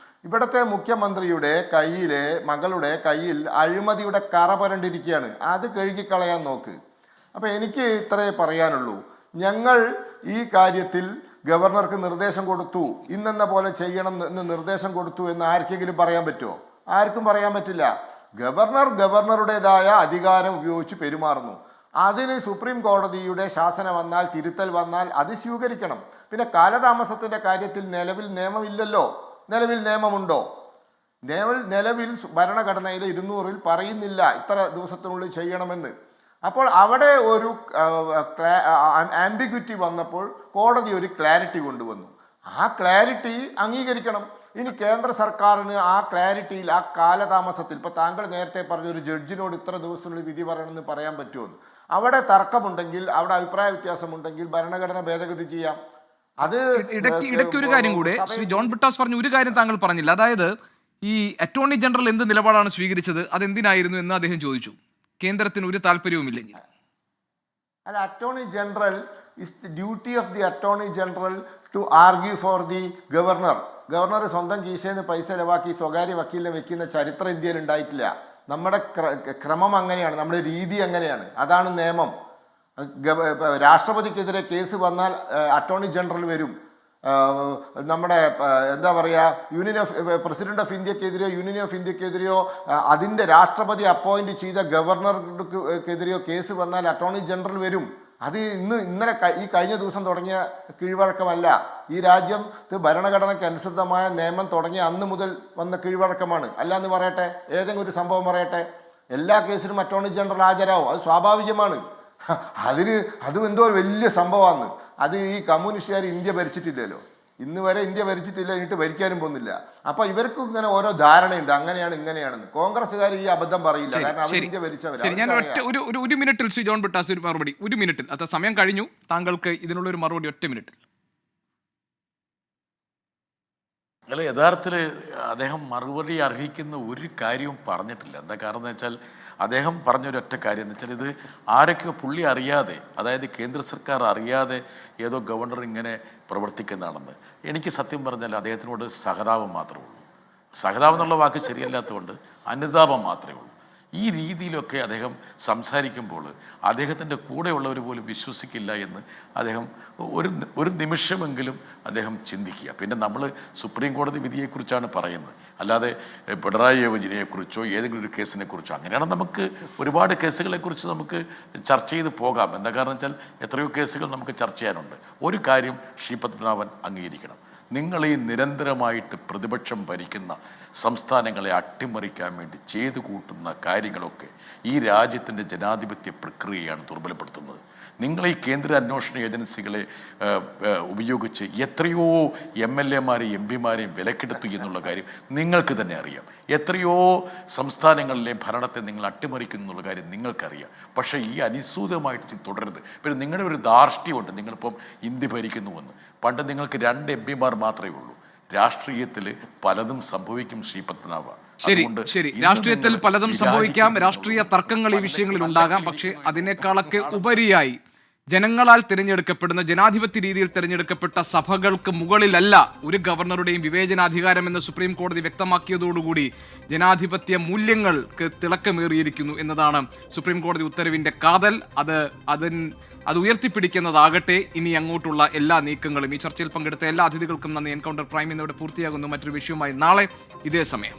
ഇവിടുത്തെ മുഖ്യമന്ത്രിയുടെ മകളുടെ കയ്യിൽ അഴിമതിയുടെ കറ പുരണ്ടിരിക്കുകയാണ്. അത് കഴുകിക്കളയാൻ നോക്ക്. അപ്പം എനിക്ക് ഇത്രയേ പറയാനുള്ളൂ. ഞങ്ങൾ ഈ കാര്യത്തിൽ ഗവർണർക്ക് നിർദ്ദേശം കൊടുത്തു, ഇന്നെന്ന പോലെ ചെയ്യണം എന്ന് നിർദ്ദേശം കൊടുത്തു എന്ന് ആർക്കെങ്കിലും പറയാൻ പറ്റുമോ? ആർക്കും പറയാൻ പറ്റില്ല. ഗവർണറുടേതായ അധികാരം ഉപയോഗിച്ച് പെരുമാറുന്നു. അതിന് സുപ്രീം കോടതിയുടെ ശാസനം വന്നാൽ, തിരുത്തൽ വന്നാൽ അത് സ്വീകരിക്കണം. പിന്നെ കാലതാമസത്തിൻ്റെ കാര്യത്തിൽ നിലവിൽ നിയമമില്ലല്ലോ. നിലവിൽ നിയമമുണ്ടോ? നിലവിൽ ഭരണഘടനയിലെ 200-ൽ പറയുന്നില്ല ഇത്ര ദിവസത്തിനുള്ളിൽ ചെയ്യണമെന്ന്. അപ്പോൾ അവിടെ ഒരു ആംബിഗ്വിറ്റി വന്നപ്പോൾ കോടതി ഒരു ക്ലാരിറ്റി കൊണ്ടുവന്നു. ആ ക്ലാരിറ്റി അംഗീകരിക്കണം. ഇനി കേന്ദ്ര സർക്കാരിന് ആ ക്ലാരിറ്റിയിൽ, ആ കാലതാമസത്തിൽ, ഇപ്പോൾ താങ്കൾ നേരത്തെ പറഞ്ഞ ഒരു ജഡ്ജിനോട് ഇത്ര ദിവസത്തിനുള്ളിൽ വിധി പറയണമെന്ന് പറയാൻ പറ്റുമോ? അവിടെ തർക്കമുണ്ടെങ്കിൽ, അവിടെ അഭിപ്രായ വ്യത്യാസമുണ്ടെങ്കിൽ ഭരണഘടന ഭേദഗതി ചെയ്യാം. അത് ഇടയ്ക്ക് ഒരു കാര്യം കൂടെ ശ്രീ ജോൺ ബ്രിട്ടാസ് പറഞ്ഞു, ഒരു കാര്യം താങ്കൾ പറഞ്ഞില്ല. അതായത് ഈ അറ്റോർണി ജനറൽ എന്ത് നിലപാടാണ് സ്വീകരിച്ചത്, അതെന്തിനായിരുന്നു എന്ന് അദ്ദേഹം ചോദിച്ചു. കേന്ദ്രത്തിന് ഒരു താല്പര്യവുമില്ലെങ്കിൽ. അല്ല, attorney general is the duty of the attorney general to argue for the governor. Governor സ്വന്തം കീശയിൽ നിന്ന് പൈസ ചെലവാക്കി സ്വകാര്യ വക്കീലിനെ വെക്കുന്ന ചരിത്രം ഇന്ത്യയിൽ ഉണ്ടായിട്ടില്ല. നമ്മുടെ ക്രമം അങ്ങനെയാണ്, നമ്മുടെ രീതി അങ്ങനെയാണ്, അതാണ് നിയമം. രാഷ്ട്രപതിക്കെതിരെ കേസ് വന്നാൽ അറ്റോർണി ജനറൽ വരും. നമ്മുടെ എന്താ പറയുക, പ്രസിഡന്റ് ഓഫ് ഇന്ത്യക്കെതിരെയോ യൂണിയൻ ഓഫ് ഇന്ത്യക്കെതിരെയോ അതിൻ്റെ രാഷ്ട്രപതി അപ്പോയിന്റ് ചെയ്ത ഗവർണർക്കെതിരെയോ കേസ് വന്നാൽ അറ്റോർണി ജനറൽ വരും. അത് ഇന്നലെ ഈ കഴിഞ്ഞ ദിവസം തുടങ്ങിയ കീഴ്വഴക്കമല്ല. ഈ രാജ്യത്ത് ഭരണഘടനയ്ക്ക് അനുസൃതമായ നിയമം തുടങ്ങിയ അന്ന് മുതൽ വന്ന കീഴ്വഴക്കമാണ്. അല്ലാന്ന് പറയട്ടെ, ഏതെങ്കിലും ഒരു സംഭവം പറയട്ടെ, എല്ലാ കേസിലും അറ്റോർണി ജനറൽ ഹാജരാവും, അത് സ്വാഭാവികമാണ്. അതും എന്തോ വലിയ സംഭവമാണ്. അത് ഈ കമ്മ്യൂണിസ്റ്റുകാർ ഇന്ത്യ ഭരിച്ചിട്ടില്ലല്ലോ, ഇന്ന് വരെ ഇന്ത്യ ഭരിച്ചിട്ടില്ല, എന്നിട്ട് ഭരിക്കാനും പോകുന്നില്ല. അപ്പൊ ഇവർക്കും ഇങ്ങനെ ഓരോ ധാരണയുണ്ട്, അങ്ങനെയാണ് ഇങ്ങനെയാണെന്ന്. കോൺഗ്രസ്സുകാർ ഈ അബദ്ധം പറയില്ല, കാരണം അവർ ഇന്ത്യ ഭരിച്ചവരാണ്. ഞാൻ ഒരു മിനിറ്റിൽ ശ്രീ ജോൺ ബ്രിട്ടാസ് ഒരു മറുപടി, ഒരു മിനിറ്റിൽ. അത് സമയം കഴിഞ്ഞു, താങ്കൾക്ക് ഇതിനുള്ള ഒരു മറുപടി ഒറ്റ മിനിറ്റിൽ. അല്ല, യഥാർത്ഥത്തിൽ അദ്ദേഹം മറുപടി അർഹിക്കുന്ന ഒരു കാര്യവും പറഞ്ഞിട്ടില്ല. എന്താ കാരണം എന്ന് വെച്ചാൽ, അദ്ദേഹം പറഞ്ഞൊരൊറ്റ കാര്യം എന്ന് വെച്ചാൽ, ഇത് ആരൊക്കെയോ പുള്ളി അറിയാതെ, അതായത് കേന്ദ്ര സർക്കാർ അറിയാതെ ഏതോ ഗവർണർ ഇങ്ങനെ പ്രവർത്തിക്കുന്നതാണെന്ന്. എനിക്ക് സത്യം പറഞ്ഞാൽ അദ്ദേഹത്തിനോട് സഹതാപം മാത്രമേ ഉള്ളൂ. സഹതാപം എന്നുള്ള വാക്ക് ശരിയല്ലാത്തതുകൊണ്ട് അനുതാപം മാത്രമേ ഉള്ളൂ. ഈ രീതിയിലൊക്കെ അദ്ദേഹം സംസാരിക്കുമ്പോൾ അദ്ദേഹത്തിൻ്റെ കൂടെയുള്ളവർ പോലും വിശ്വസിക്കില്ല എന്ന് അദ്ദേഹം ഒരു നിമിഷമെങ്കിലും അദ്ദേഹം ചിന്തിക്കുക. പിന്നെ നമ്മൾ സുപ്രീം കോടതി വിധിയെക്കുറിച്ചാണ് പറയുന്നത്, അല്ലാതെ പിണറായി വിജയനെക്കുറിച്ചോ ഏതെങ്കിലും ഒരു കേസിനെക്കുറിച്ചോ. അങ്ങനെയാണ് നമുക്ക് ഒരുപാട് കേസുകളെക്കുറിച്ച് നമുക്ക് ചർച്ച ചെയ്ത് പോകാം. എന്താ കാരണം വെച്ചാൽ എത്രയോ കേസുകൾ നമുക്ക് ചർച്ച ചെയ്യാനുണ്ട്. ഒരു കാര്യം ശ്രീ പത്മനാഭൻ അംഗീകരിക്കണം, നിങ്ങൾ ഈ നിരന്തരമായിട്ട് പ്രതിപക്ഷം ഭരിക്കുന്ന സംസ്ഥാനങ്ങളെ അട്ടിമറിക്കാൻ വേണ്ടി ചെയ്തു കൂട്ടുന്ന കാര്യങ്ങളൊക്കെ ഈ രാജ്യത്തിൻ്റെ ജനാധിപത്യ പ്രക്രിയയാണ് ദുർബലപ്പെടുത്തുന്നത്. നിങ്ങൾ ഈ കേന്ദ്ര അന്വേഷണ ഏജൻസികളെ ഉപയോഗിച്ച് എത്രയോ MLA-മാരെയും MP-മാരെയും വിലക്കെടുത്തു എന്നുള്ള കാര്യം നിങ്ങൾക്ക് തന്നെ അറിയാം. എത്രയോ സംസ്ഥാനങ്ങളിലെ ഭരണത്തെ നിങ്ങൾ അട്ടിമറിക്കുന്നു എന്നുള്ള കാര്യം നിങ്ങൾക്കറിയാം. പക്ഷേ ഈ അനിശ്ചിതമായിട്ട് തുടരുത്. പിന്നെ നിങ്ങളുടെ ഒരു ധാർഷ്ട്യമുണ്ട്, നിങ്ങളിപ്പം ഇന്ത്യ ഭരിക്കുന്നുവെന്ന്. പണ്ട് നിങ്ങൾക്ക് 2 MP-മാർ മാത്രമേ ഉള്ളൂ. രാഷ്ട്രീയത്തിൽ പലതും സംഭവിക്കും ശ്രീ പത്മനാഭ. ശരി, രാഷ്ട്രീയത്തിൽ പലതും സംഭവിക്കാം, രാഷ്ട്രീയ തർക്കങ്ങൾ ഈ വിഷയങ്ങളിൽ ഉണ്ടാകാം. പക്ഷേ അതിനേക്കാളൊക്കെ ഉപരിയായി ജനങ്ങളാൽ തിരഞ്ഞെടുക്കപ്പെടുന്ന, ജനാധിപത്യ രീതിയിൽ തിരഞ്ഞെടുക്കപ്പെട്ട സഭകൾക്ക് മുകളിലല്ല ഒരു ഗവർണറുടെയും വിവേചനാധികാരം എന്ന് സുപ്രീം കോടതി വ്യക്തമാക്കിയതോടുകൂടി ജനാധിപത്യ മൂല്യങ്ങൾക്ക് തിളക്കമേറിയിരിക്കുന്നു എന്നതാണ് സുപ്രീം കോടതി ഉത്തരവിന്റെ കാതൽ. അത് ഉയർത്തിപ്പിടിക്കുന്നതാകട്ടെ ഇനി അങ്ങോട്ടുള്ള എല്ലാ നീക്കങ്ങളും. ഈ ചർച്ചയിൽ പങ്കെടുത്ത എല്ലാ അതിഥികൾക്കും നന്ദി. എൻകൗണ്ടർ പ്രൈം ഇന്നിവിടെ പൂർത്തിയാകുന്നു. മറ്റൊരു വിഷയവുമായി നാളെ ഇതേ സമയം.